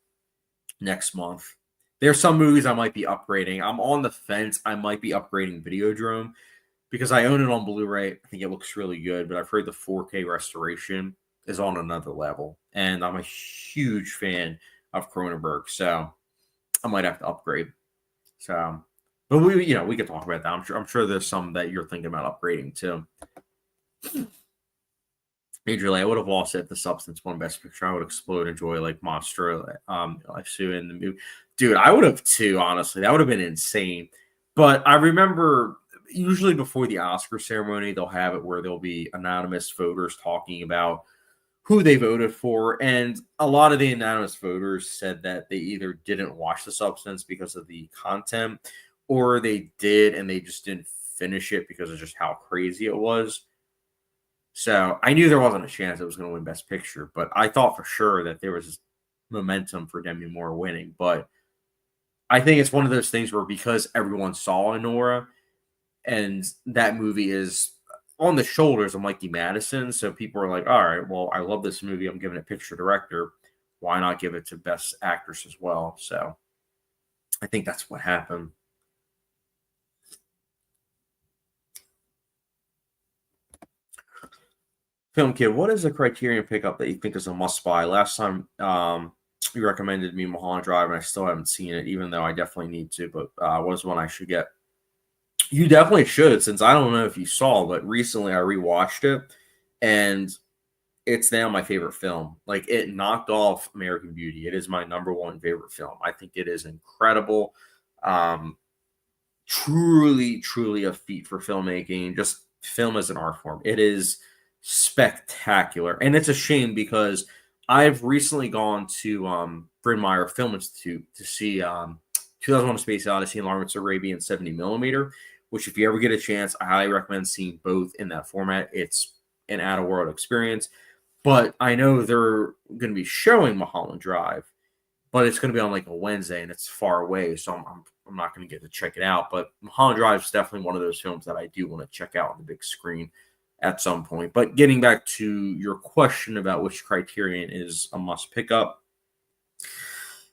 next month. There's some movies I might be upgrading. I'm on the fence. I might be upgrading Videodrome because I own it on Blu-ray. I think it looks really good, but I've heard the 4K restoration is on another level, and I'm a huge fan of Cronenberg, so I might have to upgrade. So, but we could talk about that. I'm sure there's some that you're thinking about upgrading too. Majorly, I would have lost it if The Substance won Best Picture. I would explode in joy like Monster, like Sue in the movie. Dude, I would have too, honestly. That would have been insane. But I remember usually before the Oscar ceremony, they'll have it where there'll be anonymous voters talking about who they voted for. And a lot of the anonymous voters said that they either didn't watch The Substance because of the content, or they did and they just didn't finish it because of just how crazy it was. So I knew there wasn't a chance it was going to win Best Picture, but I thought for sure that there was momentum for Demi Moore winning. But I think it's one of those things where because everyone saw Nora and that movie is on the shoulders of Mikey Madison, so people are like, all right, well, I love this movie. I'm giving it Picture Director. Why not give it to Best Actress as well? So I think that's what happened. Film Kid, what is a Criterion pickup that you think is a must buy? Last time you recommended me Mulholland Drive, and I still haven't seen it, even though I definitely need to. But what is one I should get? You definitely should, since I don't know if you saw, but recently I rewatched it, and it's now my favorite film. Like it knocked off American Beauty. It is my number one favorite film. I think it is incredible. Um, truly, truly a feat for filmmaking. Just film as an art form. It is spectacular, and it's a shame because I've recently gone to Bryn Mawr Film Institute to see 2001: A Space Odyssey and Lawrence Arabian 70 millimeter. Which, if you ever get a chance, I highly recommend seeing both in that format. It's an out of world experience. But I know they're going to be showing Mulholland Drive, but it's going to be on like a Wednesday and it's far away, so I'm not going to get to check it out. But Mulholland Drive is definitely one of those films that I do want to check out on the big screen at some point. But getting back to your question about which Criterion is a must pick up,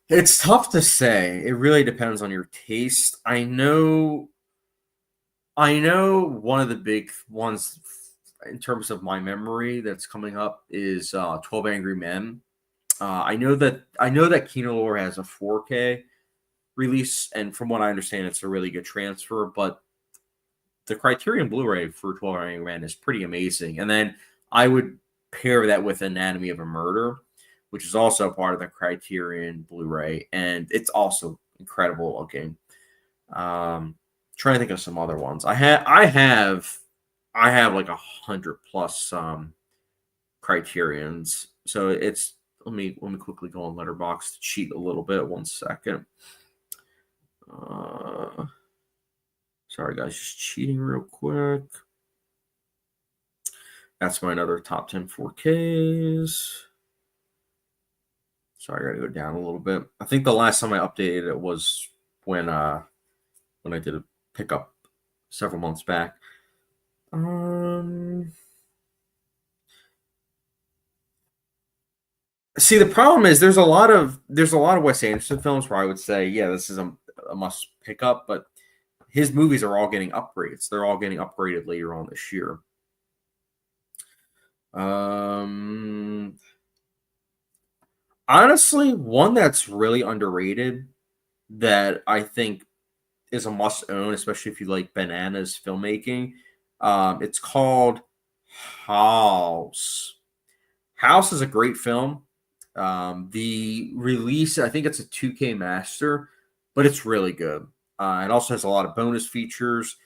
it's tough to say. It really depends on your taste. I know one of the big ones in terms of my memory that's coming up is 12 Angry Men. I know that Kino Lorre has a 4K release, and from what I understand, it's a really good transfer. But the Criterion Blu-ray for 12 Angry Men is pretty amazing. And then I would pair that with Anatomy of a Murder, which is also part of the Criterion Blu-ray, and it's also incredible looking. Trying to think of some other ones. I have like 100 plus Criterions. So it's let me quickly go on Letterboxd to cheat a little bit. 1 second. Sorry guys, just cheating real quick. That's my another top 10 4Ks. Sorry, I gotta go down a little bit. I think the last time I updated it was when I did a pickup several months back. See, the problem is there's a lot of Wes Anderson films where I would say, yeah, this is a must pick up, but his movies are all getting upgrades. They're all getting upgraded later on this year. Honestly, one that's really underrated that I think is a must own, especially if you like bananas filmmaking. It's called House. House is a great film. The release, I think it's a 2K master, but it's really good. It also has a lot of bonus features.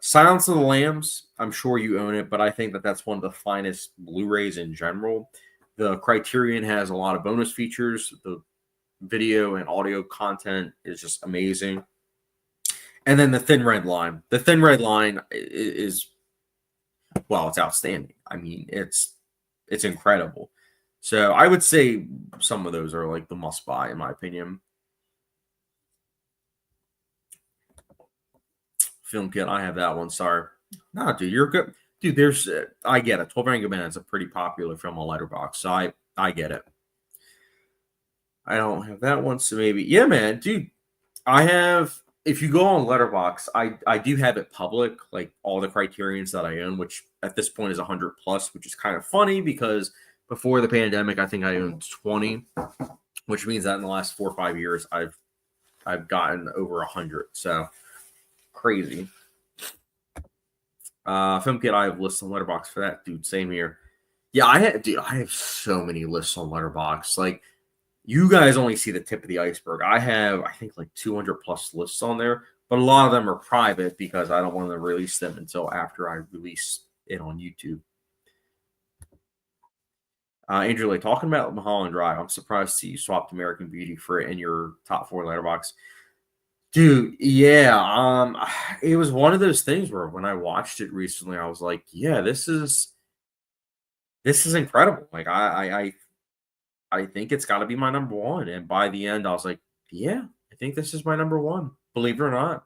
Silence of the Lambs, I'm sure you own it, but I think that that's one of the finest Blu-rays in general. The Criterion has a lot of bonus features. The video and audio content is just amazing. And then the Thin Red Line. The Thin Red Line is, well, it's outstanding. I mean, it's incredible. So I would say some of those are like the must buy in my opinion. Film kit, I have that one. Sorry, no, dude, you're good, dude. There's, I get it. 12 Angry Men is a pretty popular film on Letterboxd, so I get it. I don't have that one, so maybe, yeah, man, dude. I have. If you go on Letterboxd, I do have it public, like all the criterions that I own, which at this point is 100 plus, which is kind of funny because before the pandemic, I think I owned 20, which means that in the last 4 or 5 years, I've gotten over 100. So crazy. Film kit, I have lists on Letterboxd for that, dude. Same here. Yeah, I have so many lists on Letterboxd. Like, you guys only see the tip of the iceberg. I have, I think, like 200 plus lists on there, but a lot of them are private because I don't want to release them until after I release it on YouTube. Andrew, like talking about Mulholland Drive, I'm surprised to see you swapped American Beauty for it in your top 4 Letterboxd. Dude, yeah, it was one of those things where when I watched it recently, I was like, yeah, this is incredible. Like I think it's got to be my number one. And by the end, I was like, yeah, I think this is my number one, believe it or not.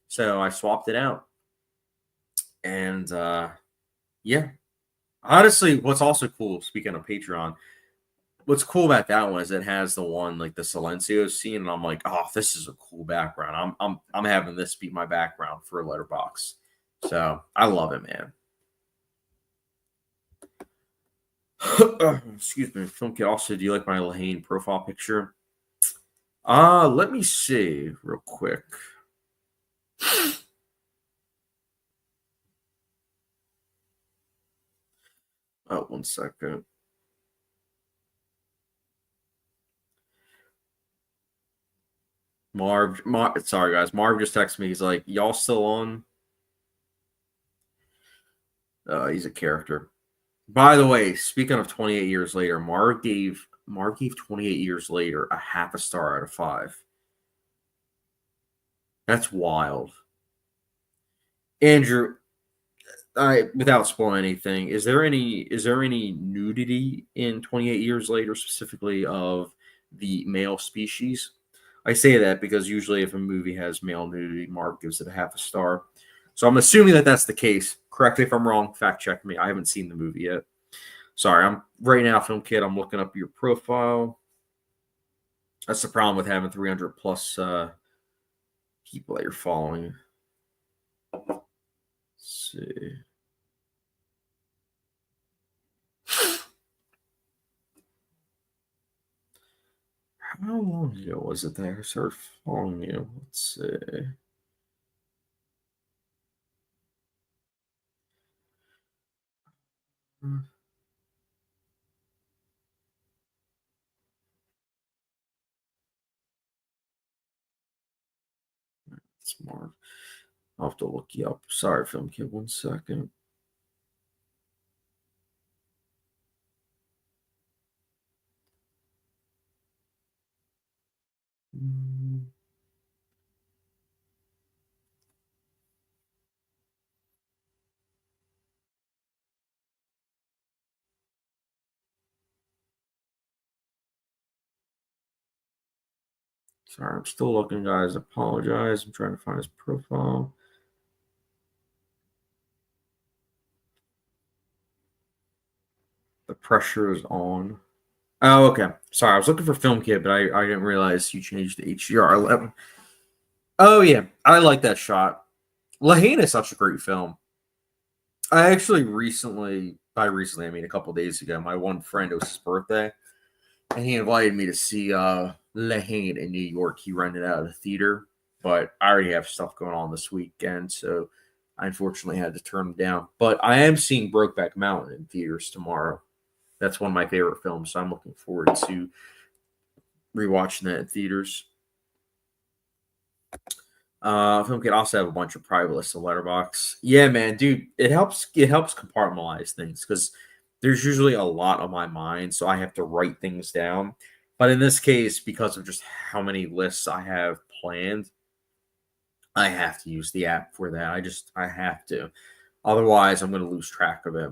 So I swapped it out. And yeah, honestly, what's also cool, speaking of Patreon, what's cool about that one is it has the one like the Silencio scene, and I'm like, oh, this is a cool background. I'm having this be my background for a Letterbox. So I love it, man. Excuse me, film kit. Also, do you like my Lahane profile picture? Let me see real quick. Oh, 1 second. Sorry guys. Marv just texted me. He's like, y'all still on? He's a character. By the way, speaking of 28 years later, Marv gave 28 years later a half a star out of 5. That's wild. Andrew, without spoiling anything, is there any nudity in 28 years later, specifically of the male species? I say that because usually if a movie has male nudity, Mark gives it a half a star. So I'm assuming that that's the case. Correct me if I'm wrong. Fact check me. I haven't seen the movie yet. Sorry, I'm right now, film kid. I'm looking up your profile. That's the problem with having 300 plus people that you're following. Let's see. How long ago was it that I started following you? Let's see. Smart. I'll have to look you up. Sorry, film kid. 1 second. Mm. Sorry, I'm still looking, guys. I apologize. I'm trying to find his profile. The pressure is on. Oh, okay. Sorry, I was looking for Film Kit, but I didn't realize you changed to HDR11. Oh, yeah. I like that shot. Lahane is such a great film. I actually by recently, I mean a couple days ago, my one friend, it was his birthday, and he invited me to see Lahane in New York. He rented out of the theater, but I already have stuff going on this weekend, so I unfortunately had to turn him down. But I am seeing Brokeback Mountain in theaters tomorrow. That's one of my favorite films, so I'm looking forward to rewatching that in theaters. Film could also have a bunch of private lists of Letterboxd. Yeah, man, dude, it helps. It helps compartmentalize things because there's usually a lot on my mind, so I have to write things down. But in this case, because of just how many lists I have planned, I have to use the app for that. I have to. Otherwise, I'm going to lose track of it.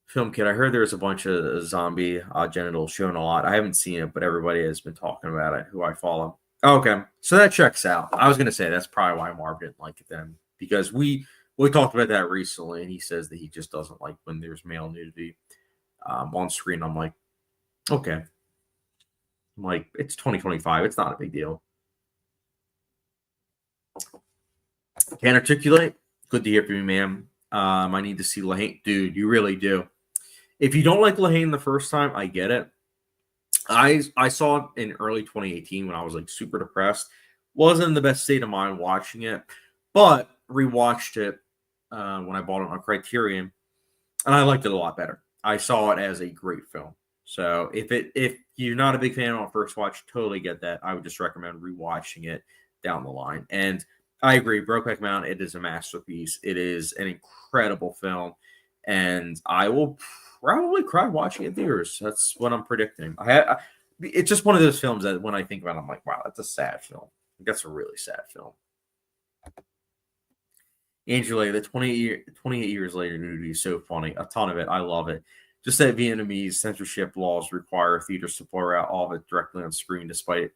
Film kid, I heard there's a bunch of zombie genitals shown a lot. I haven't seen it, but everybody has been talking about it who I follow. Okay, so that checks out. I was gonna say that's probably why Marv didn't like it then, because we talked about that recently, and he says that he just doesn't like when there's male nudity on screen. I'm like, okay, I'm like it's 2025, it's not a big deal. Can't articulate. Good to hear from you, man. I need to see Lahane, dude. You really do. If you don't like Lahane the first time, I get it. I saw it in early 2018 when I was like super depressed. Wasn't in the best state of mind watching it, but rewatched it when I bought it on Criterion, and I liked it a lot better. I saw it as a great film. So if you're not a big fan on first watch, totally get that. I would just recommend rewatching it down the line. And I agree, Brokeback Mountain, it is a masterpiece. It is an incredible film, and I will probably cry watching it in theaters. That's what I'm predicting. It's just one of those films that when I think about it, I'm like, wow, that's a sad film. That's a really sad film. Angela, the 28 years later nudity is so funny. A ton of it. I love it. Just that Vietnamese censorship laws require theaters to blur out all of it directly on screen, despite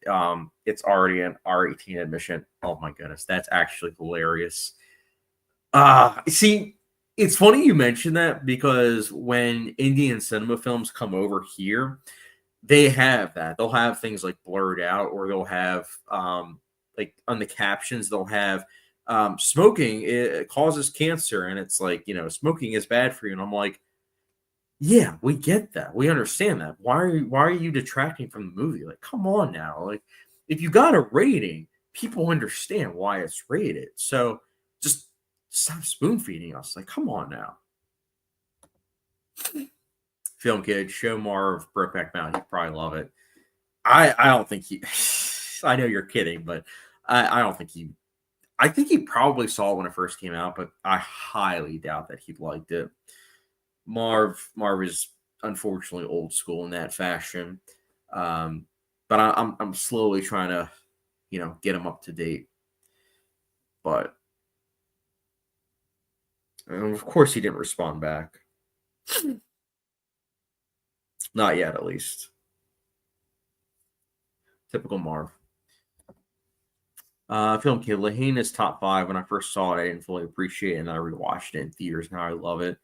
it's already an R18 admission. Oh my goodness, that's actually hilarious. See, it's funny you mentioned that because when Indian cinema films come over here, they have that. They'll have things like blurred out, or they'll have like on the captions, they'll have smoking it causes cancer, and it's like, smoking is bad for you. And I'm like, yeah, we get that. We understand that. Why are you detracting from the movie? Like, come on now. Like, if you got a rating, people understand why it's rated. So just stop spoon feeding us. Like, come on now. Film kid, show Marv Brokeback Mountain. He'd probably love it. I don't think he. I know you're kidding, but I don't think he. I think he probably saw it when it first came out, but I highly doubt that he liked it. Marv is unfortunately old school in that fashion, but I'm slowly trying to, get him up to date. But of course, he didn't respond back. Not yet, at least. Typical Marv. Film kid, Lahane is top 5. When I first saw it, I didn't fully appreciate it, and I rewatched it in theaters. Now I love it.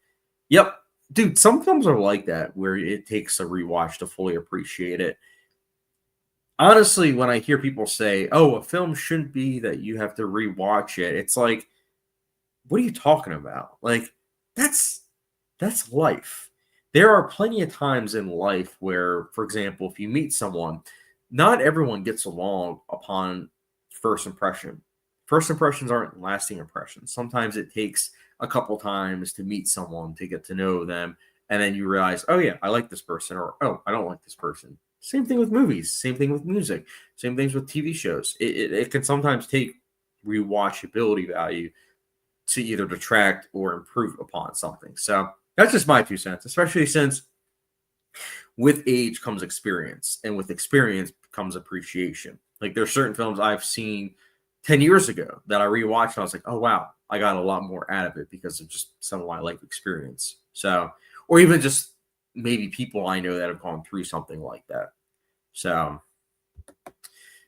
Yep, dude. Some films are like that, where it takes a rewatch to fully appreciate it. Honestly, when I hear people say, "Oh, a film shouldn't be that you have to rewatch it," it's like, what are you talking about? Like, that's life. There are plenty of times in life where, for example, if you meet someone, not everyone gets along upon first impression. First impressions aren't lasting impressions. Sometimes it takes a couple times to meet someone, to get to know them, and then you realize, oh yeah, I like this person, or oh, I don't like this person. Same thing with movies, same thing with music, same things with TV shows. It can sometimes take rewatchability value to either detract or improve upon something. So that's just my 2 cents, especially since with age comes experience, and with experience comes appreciation. Like, there's certain films I've seen 10 years ago that I rewatched, and I was like, oh wow, I got a lot more out of it because of just some of my life experience. So, or even just maybe people I know that have gone through something like that. So,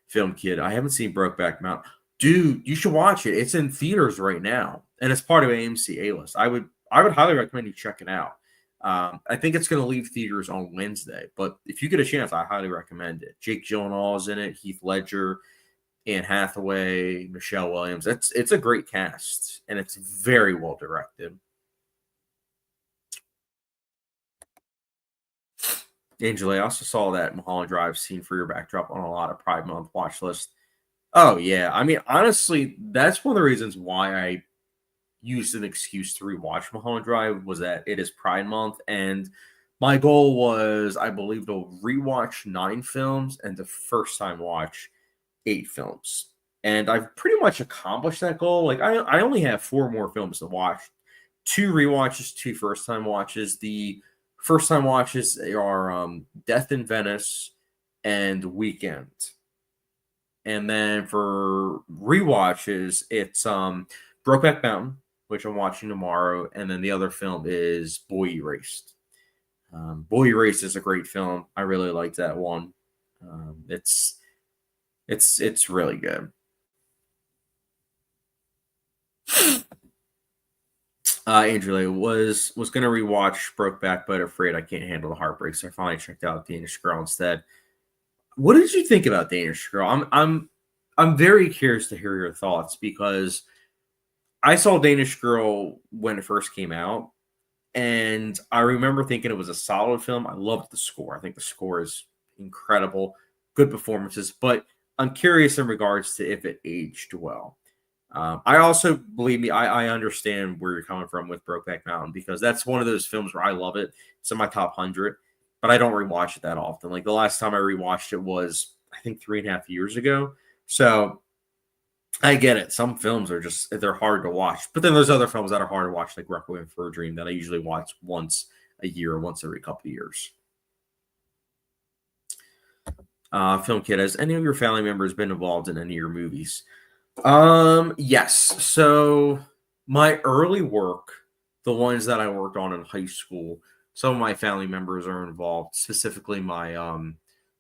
film kid, I haven't seen Brokeback Mountain. Dude, you should watch it. It's in theaters right now, and it's part of AMC A-List. I would highly recommend you check it out. I think it's going to leave theaters on Wednesday, but if you get a chance, I highly recommend it. Jake Gyllenhaal is in it, Heath Ledger, Anne Hathaway, Michelle Williams. It's a great cast, and it's very well directed. Angela, I also saw that Mulholland Drive scene for your backdrop on a lot of Pride Month watch lists. Oh yeah, I mean, honestly, that's one of the reasons why I used an excuse to rewatch Mulholland Drive was that it is Pride Month, and my goal was, I believe, to rewatch 9 films and to first time watch 8 films. And I've pretty much accomplished that goal. Like I only have 4 more films to watch. 2 rewatches, 2 first time watches. The first time watches are Death in Venice and Weekend. And then for rewatches, it's Brokeback Mountain, which I'm watching tomorrow, and then the other film is Boy Erased. Boy Erased is a great film. I really like that one. It's really good. Andrew was gonna rewatch Brokeback, but afraid I can't handle the heartbreak, so I finally checked out Danish Girl instead. What did you think about Danish Girl? I'm very curious to hear your thoughts because I saw Danish Girl when it first came out, and I remember thinking it was a solid film. I loved the score. I think the score is incredible, good performances, but I'm curious in regards to if it aged well. I also, believe me, I understand where you're coming from with Brokeback Mountain because that's one of those films where I love it. It's in my top 100, but I don't rewatch it that often. Like the last time I rewatched it was, I think, 3.5 years ago. So I get it. Some films are just, they're hard to watch. But then there's other films that are hard to watch, like Requiem for a Dream, that I usually watch once a year or once every couple of years. Film Kid, has any of your family members been involved in any of your movies? Yes. So my early work, the ones that I worked on in high school, some of my family members are involved, specifically my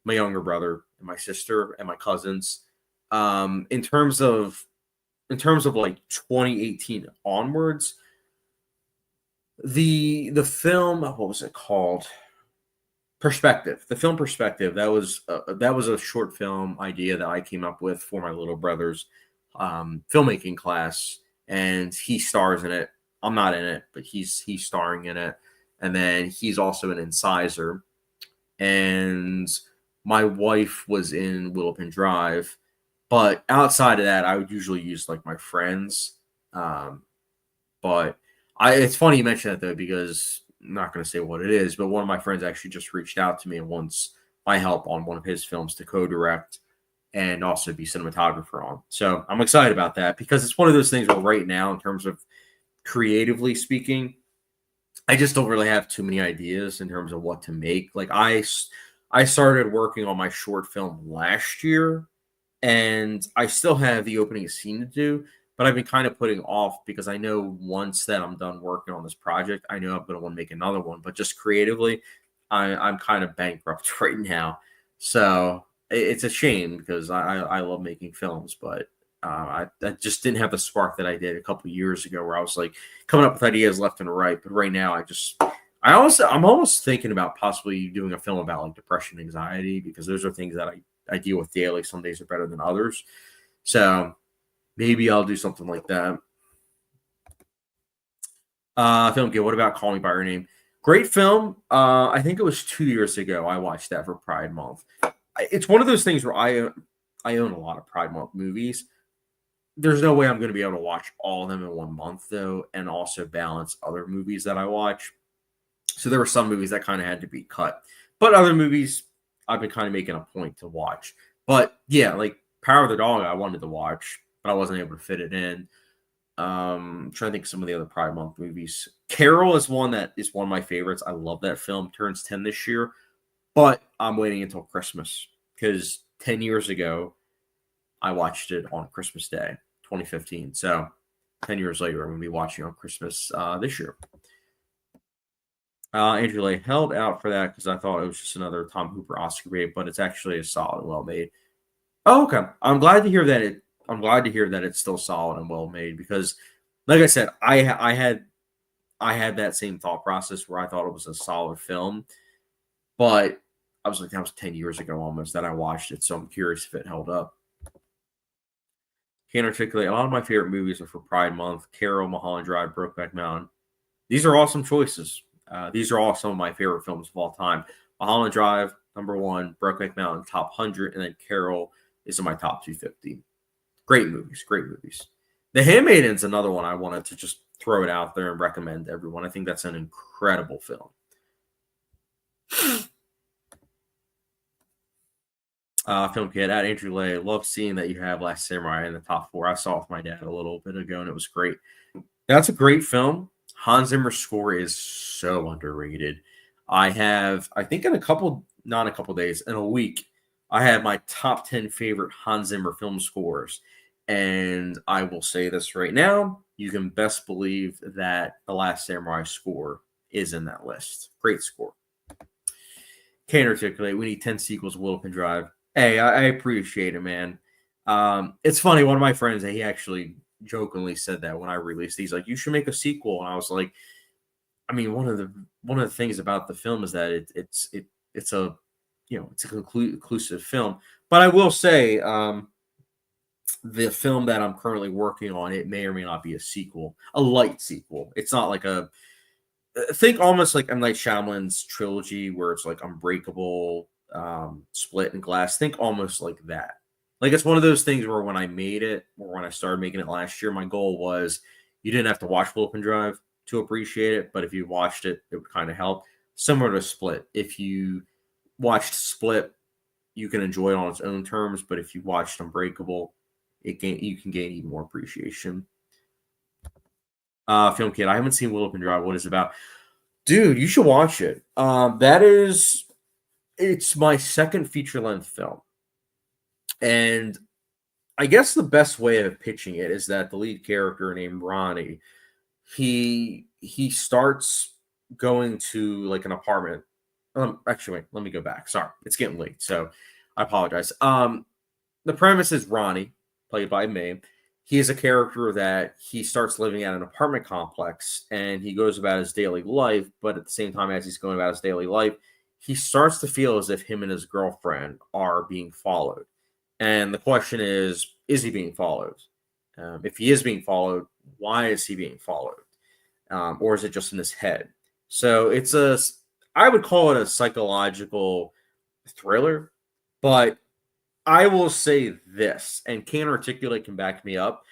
younger brother and my sister and my cousins. In terms of like 2018 onwards, the film, what was it called? Perspective. The film Perspective. That was a short film idea that I came up with for my little brother's filmmaking class, and he stars in it. I'm not in it, but he's starring in it, and then he's also an incisor. And my wife was in Willowpin Drive, but outside of that, I would usually use like my friends. But it's funny you mention that though, because I'm not going to say what it is, but one of my friends actually just reached out to me and wants my help on one of his films to co-direct and also be cinematographer on. So I'm excited about that because it's one of those things where right now, in terms of creatively speaking, I just don't really have too many ideas in terms of what to make. Like I started working on my short film last year, and I still have the opening scene to do, but I've been kind of putting off because I know once that I'm done working on this project, I know I'm going to want to make another one. But just creatively, I'm kind of bankrupt right now. So it's a shame because I love making films, but I just didn't have the spark that I did a couple years ago where I was like coming up with ideas left and right. But right now, I'm almost thinking about possibly doing a film about like depression, anxiety, because those are things that I deal with daily. Some days are better than others. So maybe I'll do something like that. Film Kid, what about Call Me by Your Name? Great film. I think it was 2 years ago I watched that for Pride Month. It's one of those things where I own a lot of Pride Month movies. There's no way I'm going to be able to watch all of them in 1 month, though, and also balance other movies that I watch. So there were some movies that kind of had to be cut. But other movies I've been kind of making a point to watch. But yeah, like Power of the Dog I wanted to watch, but I wasn't able to fit it in. Trying to think of some of the other Pride Month movies. Carol is one of my favorites. I love that film. Turns 10 this year. But I'm waiting until Christmas because 10 years ago, I watched it on Christmas Day, 2015. So 10 years later, I'm going to be watching on Christmas this year. Andrew Lay held out for that because I thought it was just another Tom Hooper Oscar bait, but it's actually a solid, well made. Oh, okay. I'm glad to hear that it's still solid and well made because, like I said, I had that same thought process where I thought it was a solid film, but I was like, that was 10 years ago almost that I watched it, so I'm curious if it held up. Can't articulate. A lot of my favorite movies are for Pride Month. Carol, Mulholland Drive, Brokeback Mountain. These are awesome choices. These are all some of my favorite films of all time. Mulholland Drive, number 1. Brokeback Mountain, top 100. And then Carol is in my top 250. Great movies. Great movies. The Handmaiden's another one I wanted to just throw it out there and recommend to everyone. I think that's an incredible film. Film kid at Andrew Lay. Love seeing that you have Last Samurai in the top 4. I saw it with my dad a little bit ago, and it was great. That's a great film. Hans Zimmer's score is so underrated. I think in not a couple days, in a week, I have my top 10 favorite Hans Zimmer film scores. And I will say this right now, you can best believe that the Last Samurai score is in that list. Great score. Can't articulate. We need 10 sequels of Little Pin Drive. Hey, I appreciate it, man. It's funny. One of my friends, he actually jokingly said that when I released, he's like, "You should make a sequel." And I was like, I mean, one of the things about the film is that it's a conclusive film. But I will say, the film that I'm currently working on, it may or may not be a sequel, a light sequel. It's not like think almost like M. Night Shyamalan's trilogy, where it's like Unbreakable, Split, and Glass. Think almost like that. Like, it's one of those things where when I made it, or when I started making it last year, my goal was you didn't have to watch Little Pin Drive to appreciate it, but if you watched it, it would kind of help. Similar to Split. If you watched Split, you can enjoy it on its own terms, but if you watched Unbreakable, you can gain even more appreciation. Film kid, I haven't seen Little Pin Drive. What is it about? Dude, you should watch it. It's my second feature-length film. And I guess the best way of pitching it is that the lead character named Ronnie, he starts going to like an apartment. Actually, wait, let me go back. Sorry, it's getting late, so I apologize. The premise is Ronnie, played by Mae. He is a character that he starts living at an apartment complex, and he goes about his daily life. But at the same time, as he's going about his daily life, he starts to feel as if him and his girlfriend are being followed. And the question is he being followed? If he is being followed, why is he being followed? Or is it just in his head? So I would call it a psychological thriller, but I will say this, and Can't Articulate can back me up.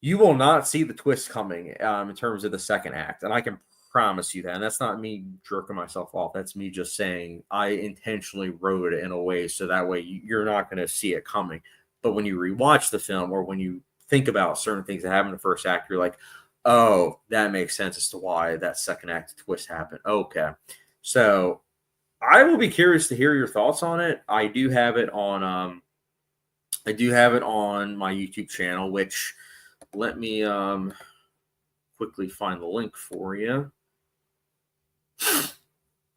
You will not see the twist coming in terms of the second act, and I can promise you that. And that's not me jerking myself off. That's me just saying I intentionally wrote it in a way so that way you're not going to see it coming. But when you rewatch the film, or when you think about certain things that happen in the first act, you're like, oh, that makes sense as to why that second act twist happened. Okay. So I will be curious to hear your thoughts on it. I do have it on my YouTube channel, which let me quickly find the link for you.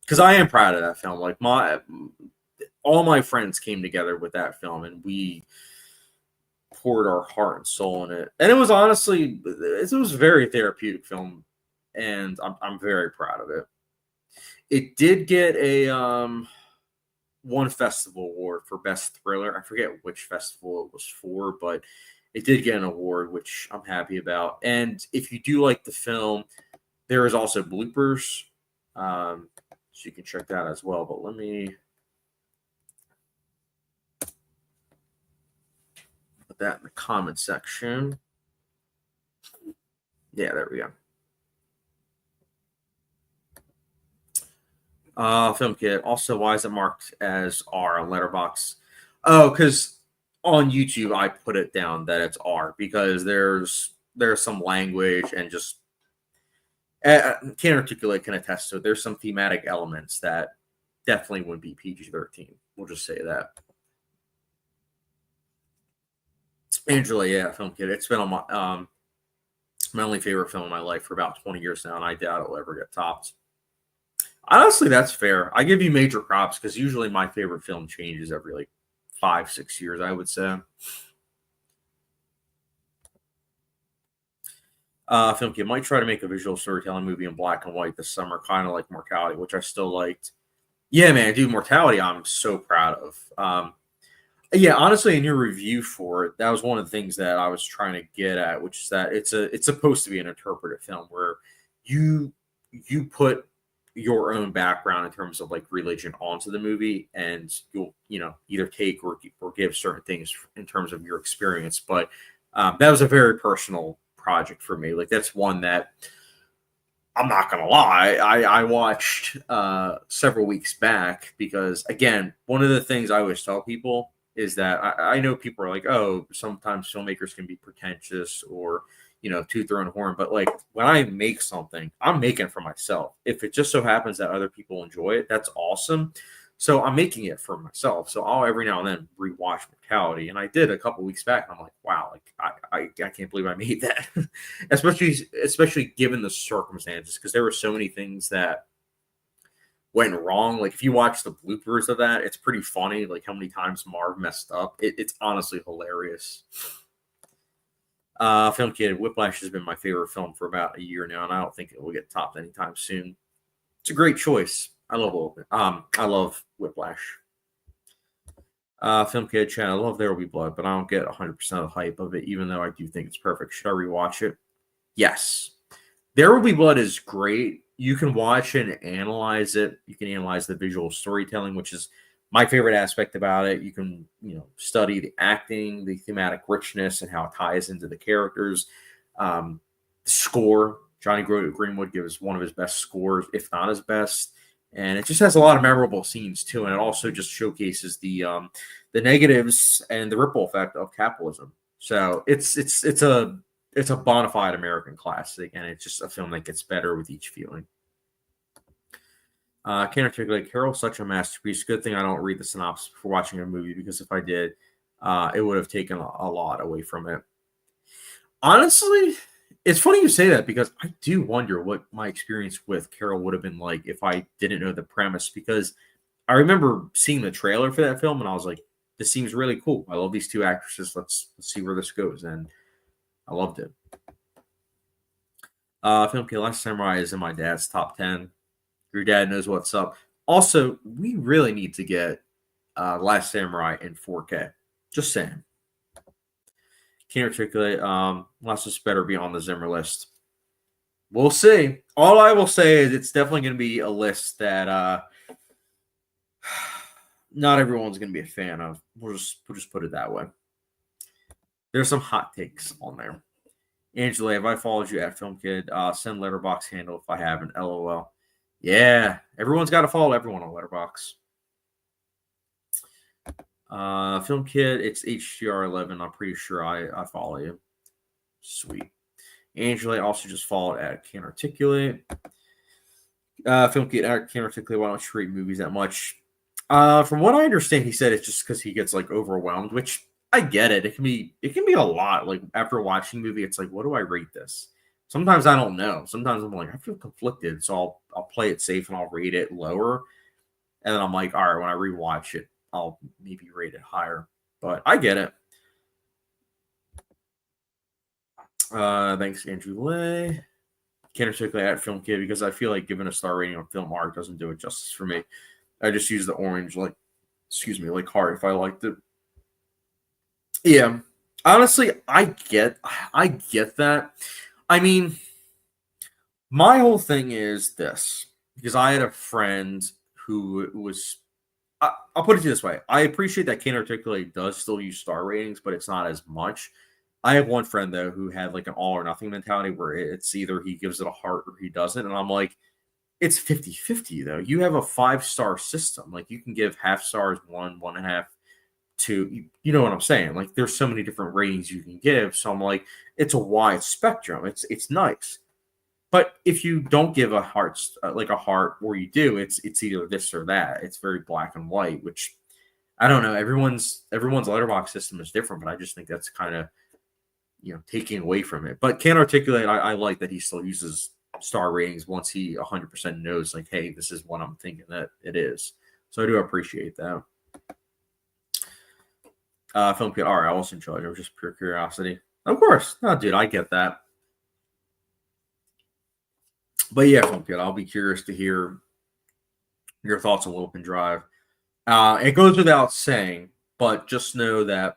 Because I am proud of that film. Like, all my friends came together with that film, and we poured our heart and soul in it. And it was honestly, it was a very therapeutic film, and I'm very proud of it. It did get a one festival award for best thriller. I forget which festival it was for, but it did get an award, which I'm happy about. And if you do like the film, there is also bloopers, so you can check that as well. But let me put that in the comment section. Yeah, there we go. Film kit. Also, why is it marked as R on Letterboxd? Oh, because on YouTube I put it down that it's R because there's some language and just Can't Articulate can attest to it. There's some thematic elements that definitely would be PG-13. We'll just say that. Angela, yeah, film kid. It's been on my only favorite film in my life for about 20 years now, and I doubt it'll ever get topped. Honestly, that's fair. I give you major props because usually my favorite film changes every like 5-6 years, I would say. Film kid might try to make a visual storytelling movie in black and white this summer, kind of like Mortality, which I still liked. Yeah, man, dude, Mortality, I'm so proud of. Yeah, honestly, in your review for it, that was one of the things that I was trying to get at, which is that it's supposed to be an interpretive film where you put your own background in terms of like religion onto the movie, and you'll either take or give certain things in terms of your experience. But that was a very personal project for me. Like that's one that I'm not gonna lie, I watched several weeks back because again, one of the things I always tell people is that I know people are like, oh, sometimes filmmakers can be pretentious or toot their own horn, but like when I make something, I'm making for myself. If it just so happens that other people enjoy it, that's awesome. So I'm making it for myself. So I'll every now and then rewatch Mortality, and I did a couple weeks back. And I'm like, wow, like I can't believe I made that, especially given the circumstances, because there were so many things that went wrong. Like if you watch the bloopers of that, it's pretty funny. Like how many times Marv messed up. It's honestly hilarious. Film Kid, Whiplash has been my favorite film for about a year now, and I don't think it will get topped anytime soon. It's a great choice. I love Whiplash. Film Kid Chat, I love There Will Be Blood, but I don't get 100% of the hype of it, even though I do think it's perfect. Should I rewatch it? Yes. There Will Be Blood is great. You can watch and analyze it. You can analyze the visual storytelling, which is my favorite aspect about it. You can, study the acting, the thematic richness, and how it ties into the characters. The score, Johnny Greenwood gives one of his best scores, if not his best. And it just has a lot of memorable scenes too, and it also just showcases the negatives and the ripple effect of capitalism. So it's a bona fide American classic, and it's just a film that gets better with each viewing. Can't articulate Carol, such a masterpiece. Good thing I don't read the synopsis before watching a movie, because if I did, it would have taken a lot away from it. Honestly, it's funny you say that, because I do wonder what my experience with Carol would have been like if I didn't know the premise, because I remember seeing the trailer for that film and I was like, this seems really cool. I love these two actresses. Let's see where this goes. And I loved it. Film Kid, Last Samurai is in my dad's top 10. Your dad knows what's up. Also, we really need to get Last Samurai in 4K. Just saying. Can't articulate. Let's just better be on the Zimmer list. We'll see. All I will say is it's definitely going to be a list that not everyone's going to be a fan of. We'll just put it that way. There's some hot takes on there. Angela, have I followed you at Film Kid? Send Letterboxd handle if I haven't. LOL. Yeah, everyone's got to follow everyone on Letterboxd. Film Kid, it's HGR11. I'm pretty sure I follow you. Sweet. Angela also just followed at Can't Articulate. Film Kid, Can't Articulate. Why don't you rate movies that much? From what I understand, he said it's just because he gets like overwhelmed, which I get it. It can be a lot. Like after watching a movie, it's like, what do I rate this? Sometimes I don't know. Sometimes I'm like, I feel conflicted, so I'll play it safe and I'll rate it lower. And then I'm like, all right, when I rewatch it, I'll maybe rate it higher. But I get it. Thanks, Andrew Lay. Can't articulate at Film Kid, because I feel like giving a star rating on film art doesn't do it justice for me. I just use the orange, like heart if I liked it. Yeah. Honestly, I get that. I mean, my whole thing is this, because I had a friend who was, I'll put it this way. I appreciate that Can't Articulate does still use star ratings, but it's not as much. I have one friend, though, who had like an all or nothing mentality where it's either he gives it a heart or he doesn't. And I'm like, it's 50-50, though. You have a 5-star system. Like you can give half stars, 1.5, 2. You know what I'm saying? Like there's so many different ratings you can give. So I'm like, it's a wide spectrum. It's nice. But if you don't give a heart, like a heart, or you do, it's either this or that. It's very black and white, which I don't know. Everyone's letterbox system is different, but I just think that's kind of taking away from it. But Can't Articulate, I like that he still uses star ratings once he 100% knows, like, hey, this is what I'm thinking that it is. So I do appreciate that. Film Kid, all right, I was in charge. It was just pure curiosity. Of course. No, dude, I get that. But yeah, Film Kid, I'll be curious to hear your thoughts on Open Drive. It goes without saying, but just know that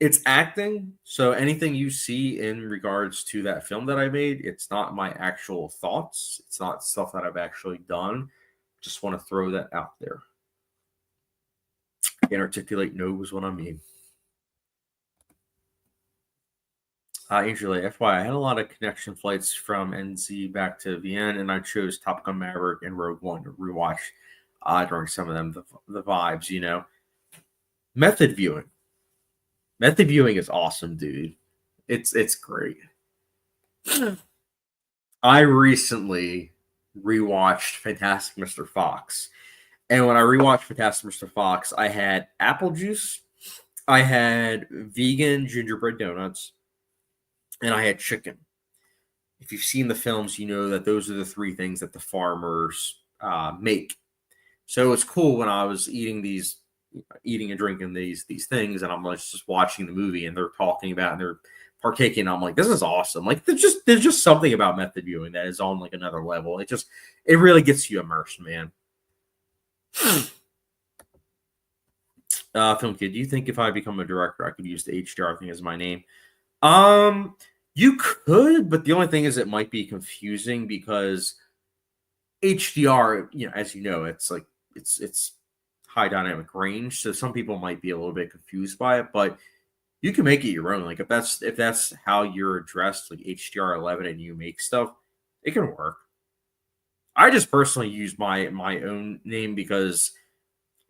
it's acting. So anything you see in regards to that film that I made, it's not my actual thoughts. It's not stuff that I've actually done. Just want to throw that out there. Can't articulate knows what I mean. Usually, FYI, I had a lot of connection flights from NZ back to Vienna, and I chose Top Gun Maverick and Rogue One to rewatch during some of them. The vibes, Method viewing. Method viewing is awesome, dude. It's great. I recently rewatched Fantastic Mr. Fox. And when I rewatched Fantastic Mr. Fox, I had apple juice, I had vegan gingerbread donuts, and I had chicken. If you've seen the films, you know that those are the three things that the farmers make. So it's cool when I was eating and drinking these things, and I'm like just watching the movie, and they're talking about and they're partaking. And I'm like, this is awesome. Like there's just something about method viewing that is on like another level. It really gets you immersed, man. Film kid, do you think if I become a director, I could use the HDR thing as my name? You could, but the only thing is it might be confusing because HDR, as you know, it's like it's high dynamic range, so some people might be a little bit confused by it, but you can make it your own. Like if that's how you're addressed, like HDR 11, and you make stuff, it can work. I just personally use my own name because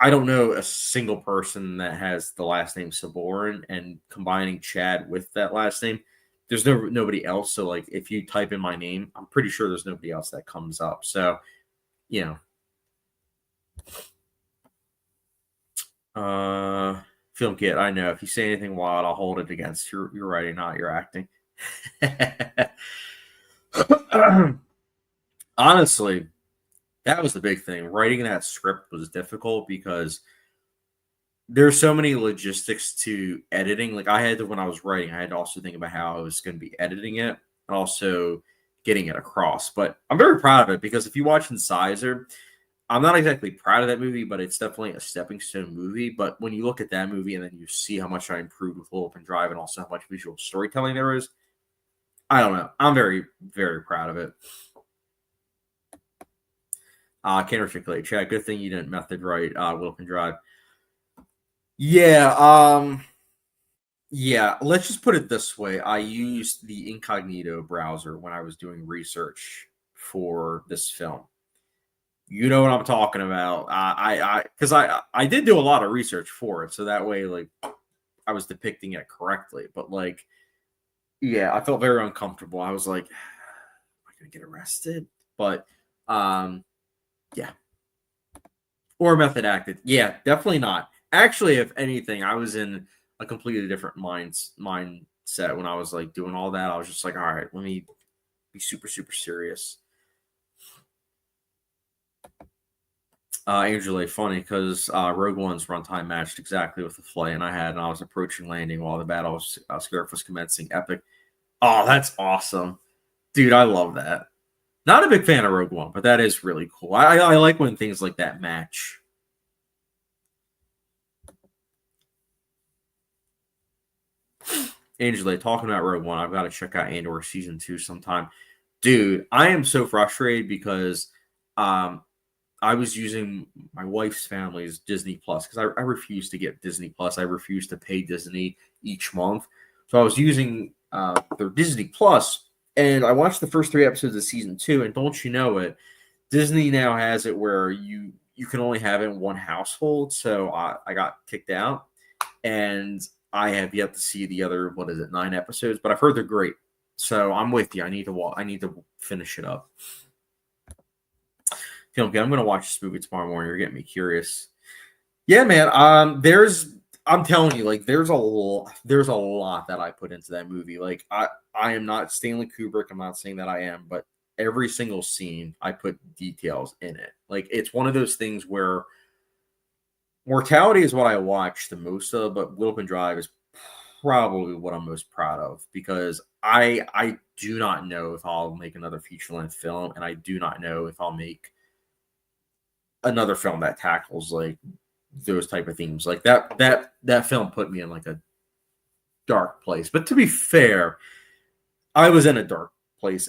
I don't know a single person that has the last name Saborin, and combining Chad with that last name, there's nobody else. So like if you type in my name, I'm pretty sure there's nobody else that comes up. So, you know. Film kit, I know. If you say anything wild, I'll hold it against your writing, not your acting. Honestly, that was the big thing. Writing that script was difficult because there's so many logistics to editing. Like I had to, when I was writing, I had to also think about how I was going to be editing it and also getting it across. But I'm very proud of it because if you watch Incisor, I'm not exactly proud of that movie, but it's definitely a stepping stone movie. But when you look at that movie and then you see how much I improved with Full Open Drive and also how much visual storytelling there is, I don't know. I'm very, very proud of it. Can't articulate, Chad. Good thing you didn't method right. Will Open Drive. Yeah. Yeah. Let's just put it this way. I used the incognito browser when I was doing research for this film. You know what I'm talking about. Because I did do a lot of research for it, so that way, like, I was depicting it correctly. But like, yeah, I felt very uncomfortable. I was like, am I gonna get arrested? But yeah, or method acted. Yeah, definitely not. Actually, if anything, I was in a completely different mindset when I was like doing all that. I was just like, all right, let me be super, super serious. Angela, funny because Rogue One's runtime matched exactly with the flight and I was approaching landing while the battle scarf was commencing. Epic. Oh, that's awesome. Dude, I love that. Not a big fan of Rogue One, but that is really cool. I like when things like that match. Angela, talking about Rogue One, I've got to check out Andor Season 2 sometime. Dude, I am so frustrated because I was using my wife's family's Disney Plus because I refuse to get Disney Plus. I refuse to pay Disney each month. So I was using their Disney Plus, and I watched the first 3 episodes of season 2. And don't you know it, Disney now has it where you can only have it in one household. So I got kicked out, and I have yet to see the other 9 episodes. But I've heard they're great. So I'm with you. I need to finish it up. I'm going to watch this movie tomorrow morning. You're getting me curious. Yeah, man. I'm telling you, like, there's a lot that I put into that movie. Like, I am not Stanley Kubrick. I'm not saying that I am, but every single scene I put details in it. Like, it's one of those things where Mortality is what I watch the most of, but Will Open Drive is probably what I'm most proud of because I do not know if I'll make another feature-length film, and I do not know if I'll make another film that tackles like those type of themes. Like that film put me in like a dark place. But to be fair, I was in a dark place,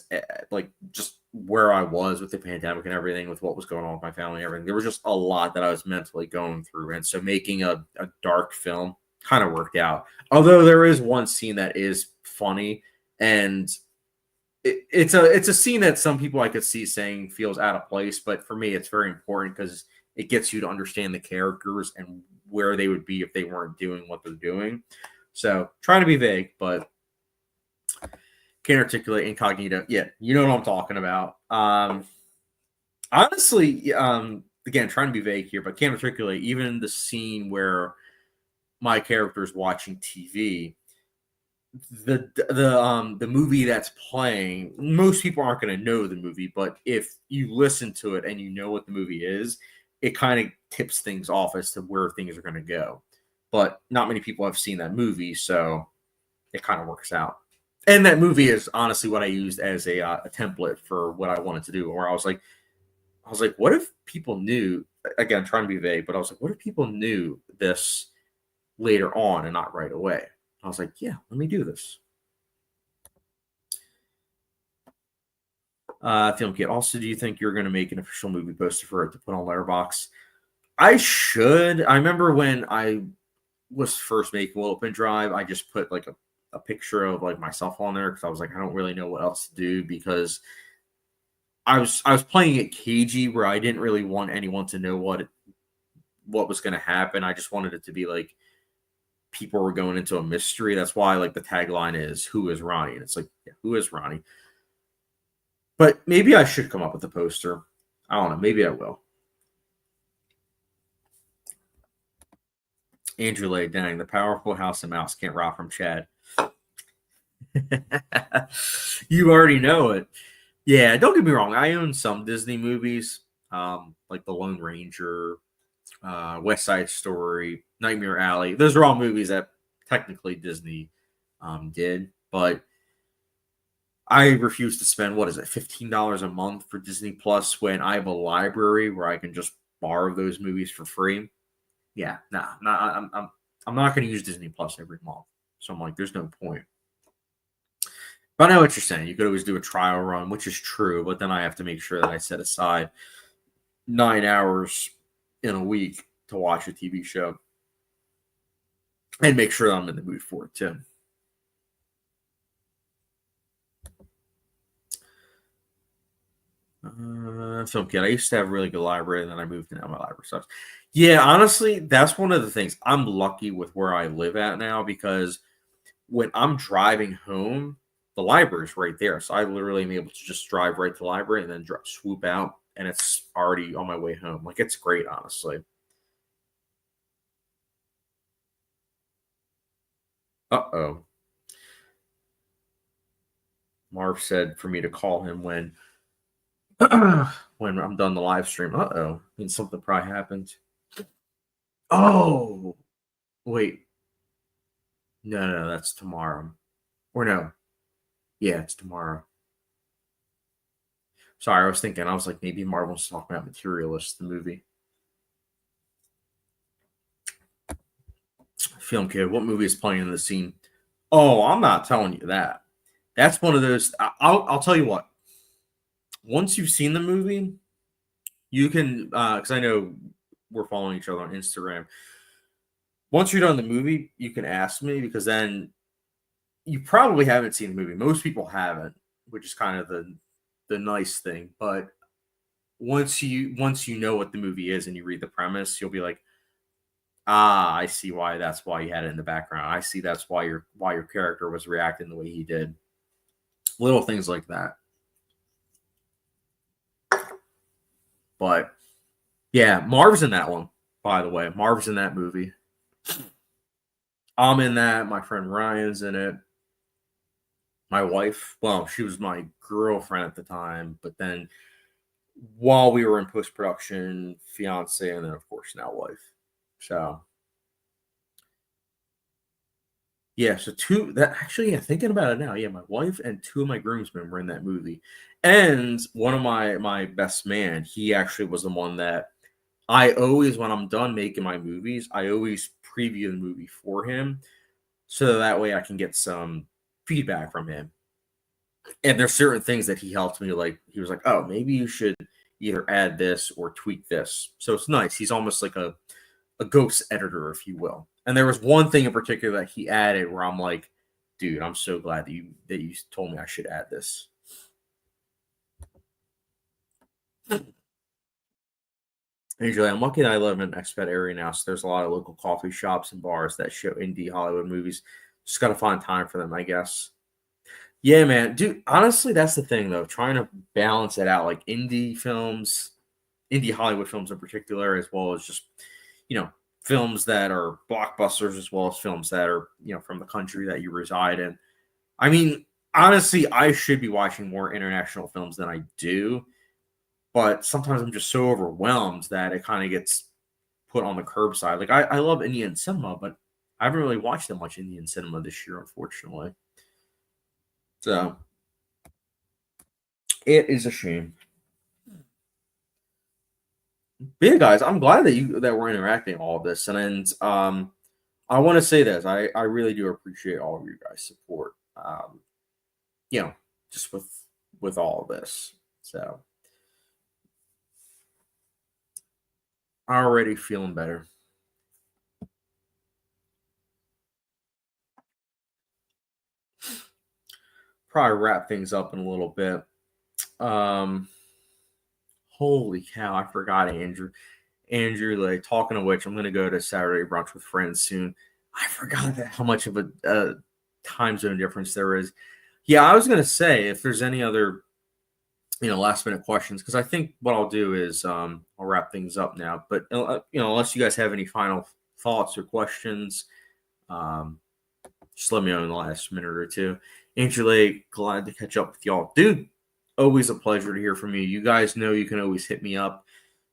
like just where I was with the pandemic and everything, with what was going on with my family and everything. There was just a lot that I was mentally going through. And so making a dark film kind of worked out. Although there is one scene that is funny, And it's a scene that some people I could see saying feels out of place, but for me, it's very important because it gets you to understand the characters and where they would be if they weren't doing what they're doing. So trying to be vague, but can't articulate incognito. Yeah, you know what I'm talking about. Honestly, again, trying to be vague here, but can't articulate. Even the scene where my character's watching TV, the movie that's playing, most people aren't going to know the movie, but if you listen to it and you know what the movie is, it kind of tips things off as to where things are going to go. But not many people have seen that movie, so it kind of works out. And that movie is honestly what I used as a template for what I wanted to do. Where I was like, what if people knew? Again, trying to be vague, but I was like, what if people knew this later on and not right away? I was like, yeah, let me do this. Film kit. Also, do you think you're going to make an official movie poster for it to put on Letterboxd? I should. I remember when I was first making Will Open Drive, I just put like a picture of like myself on there because I was like, I don't really know what else to do because I was playing it cagey where I didn't really want anyone to know what was going to happen. I just wanted it to be like people were going into a mystery. That's why like the tagline is "Who is Ronnie?" and it's like, yeah, who is Ronnie? But maybe I should come up with a poster. I don't know. Maybe I will. Andrew Lay, dang, the powerful house and mouse can't rob from Chad. You already know it. Yeah, don't get me wrong. I own some Disney movies, like The Lone Ranger, West Side Story, Nightmare Alley. Those are all movies that technically Disney did, but I refuse to spend what is it, $15 a month for Disney Plus when I have a library where I can just borrow those movies for free. Yeah, I'm not going to use Disney Plus every month. So I'm like, there's no point. But I know what you're saying. You could always do a trial run, which is true, but then I have to make sure that I set aside 9 hours in a week to watch a TV show and make sure that I'm in the mood for it too. Film kid. I used to have a really good library, and then I moved, and now my library sucks. Yeah, honestly, that's one of the things. I'm lucky with where I live at now because when I'm driving home, the library's right there. So I literally am able to just drive right to the library and then swoop out, and it's already on my way home. Like, it's great, honestly. Uh-oh. Marv said for me to call him when when I'm done the live stream. Uh-oh. Means something probably happened. Oh, wait. No, that's tomorrow. Or no. Yeah, it's tomorrow. Sorry, I was thinking, I was like, maybe Marvel's talking about Materialist, the movie. Film kid, what movie is playing in the scene? Oh, I'm not telling you that. That's one of those. I'll tell you what. Once you've seen the movie, you can because I know we're following each other on Instagram. Once you're done the movie, you can ask me because then you probably haven't seen the movie. Most people haven't, which is kind of the nice thing. But once you know what the movie is and you read the premise, you'll be like, ah, I see why that's why you had it in the background. I see that's why your character was reacting the way he did. Little things like that. But yeah, Marv's in that one, by the way. Marv's in that movie. I'm in that. My friend Ryan's in it. My wife, well, she was my girlfriend at the time, but then while we were in post production, fiance, and then of course now wife. So yeah, so two that actually, yeah, thinking about it now, yeah, my wife and two of my groomsmen were in that movie, and one of my best man, he actually was the one that I always, when I'm done making my movies, I always preview the movie for him, so that way I can get some feedback from him. And there's certain things that he helped me, like he was like, oh, maybe you should either add this or tweak this. So it's nice. He's almost like a ghost editor, if you will. And there was one thing in particular that he added where I'm like, dude, I'm so glad that you told me I should add this. Usually, I'm lucky that I live in an expat area now, so there's a lot of local coffee shops and bars that show indie Hollywood movies. Just gotta find time for them, I guess. Yeah, man, dude. Honestly, that's the thing though. Trying to balance it out, like indie films, indie Hollywood films in particular, as well as just you know films that are blockbusters, as well as films that are from the country that you reside in. I mean, honestly, I should be watching more international films than I do, but sometimes I'm just so overwhelmed that it kind of gets put on the curbside. Like I love Indian cinema, but I haven't really watched that much Indian cinema this year, unfortunately. So it is a shame. But yeah, guys, I'm glad that we're interacting all of this, and I want to say this: I really do appreciate all of you guys' support. You know, just with all of this. So already feeling better. Probably wrap things up in a little bit. Um, Holy cow, I forgot Andrew. Andrew, like talking of which, I'm gonna go to Saturday brunch with friends soon. I forgot that how much of a time zone difference there is. Yeah, I was gonna say if there's any other last minute questions, because I think what I'll do is I'll wrap things up now. But unless you guys have any final thoughts or questions, um, just let me know in the last minute or two. Andrew Lake, glad to catch up with y'all, dude. Always a pleasure to hear from you. You guys know you can always hit me up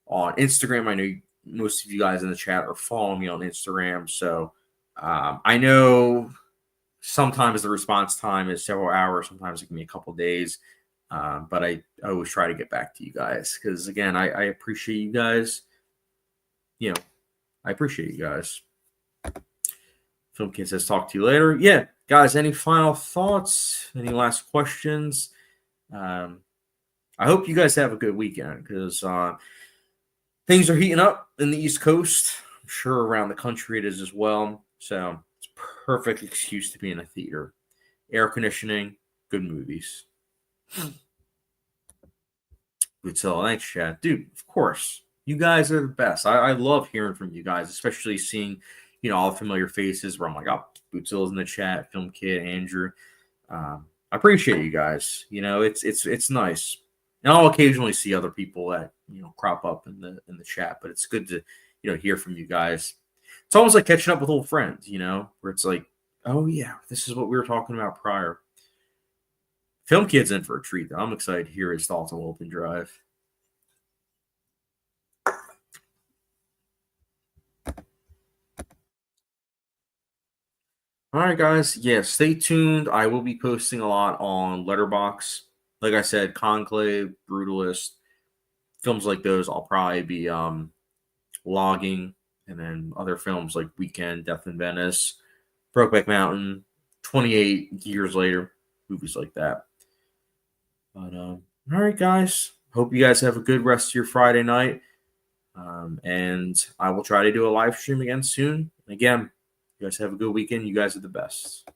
on Instagram. I know most of you guys in the chat are following me on Instagram. So I know sometimes the response time is several hours. Sometimes it can be a couple days. But I always try to get back to you guys because, again, I appreciate you guys. I appreciate you guys. Film Kid says, talk to you later. Yeah, guys, any final thoughts? Any last questions? I hope you guys have a good weekend because things are heating up in the East Coast. I'm sure around the country it is as well. So it's a perfect excuse to be in a theater. Air conditioning, good movies. Good sell. Thanks, Chad. Dude, of course. You guys are the best. I love hearing from you guys, especially seeing, all the familiar faces where I'm like, oh, Bootzilla's in the chat, Film Kid, Andrew. I appreciate you guys. It's nice. And I'll occasionally see other people that crop up in the chat, but it's good to hear from you guys. It's almost like catching up with old friends, where it's like, oh yeah, this is what we were talking about prior. Film Kid's in for a treat, though. I'm excited to hear his thoughts on Open Drive. All right, guys. Yeah, stay tuned. I will be posting a lot on Letterboxd. Like I said, Conclave, Brutalist, films like those, I'll probably be logging, and then other films like Weekend, Death in Venice, Brokeback Mountain, 28 years later, movies like that. But all right, guys. Hope you guys have a good rest of your Friday night. And I will try to do a live stream again soon. Again, you guys have a good weekend. You guys are the best.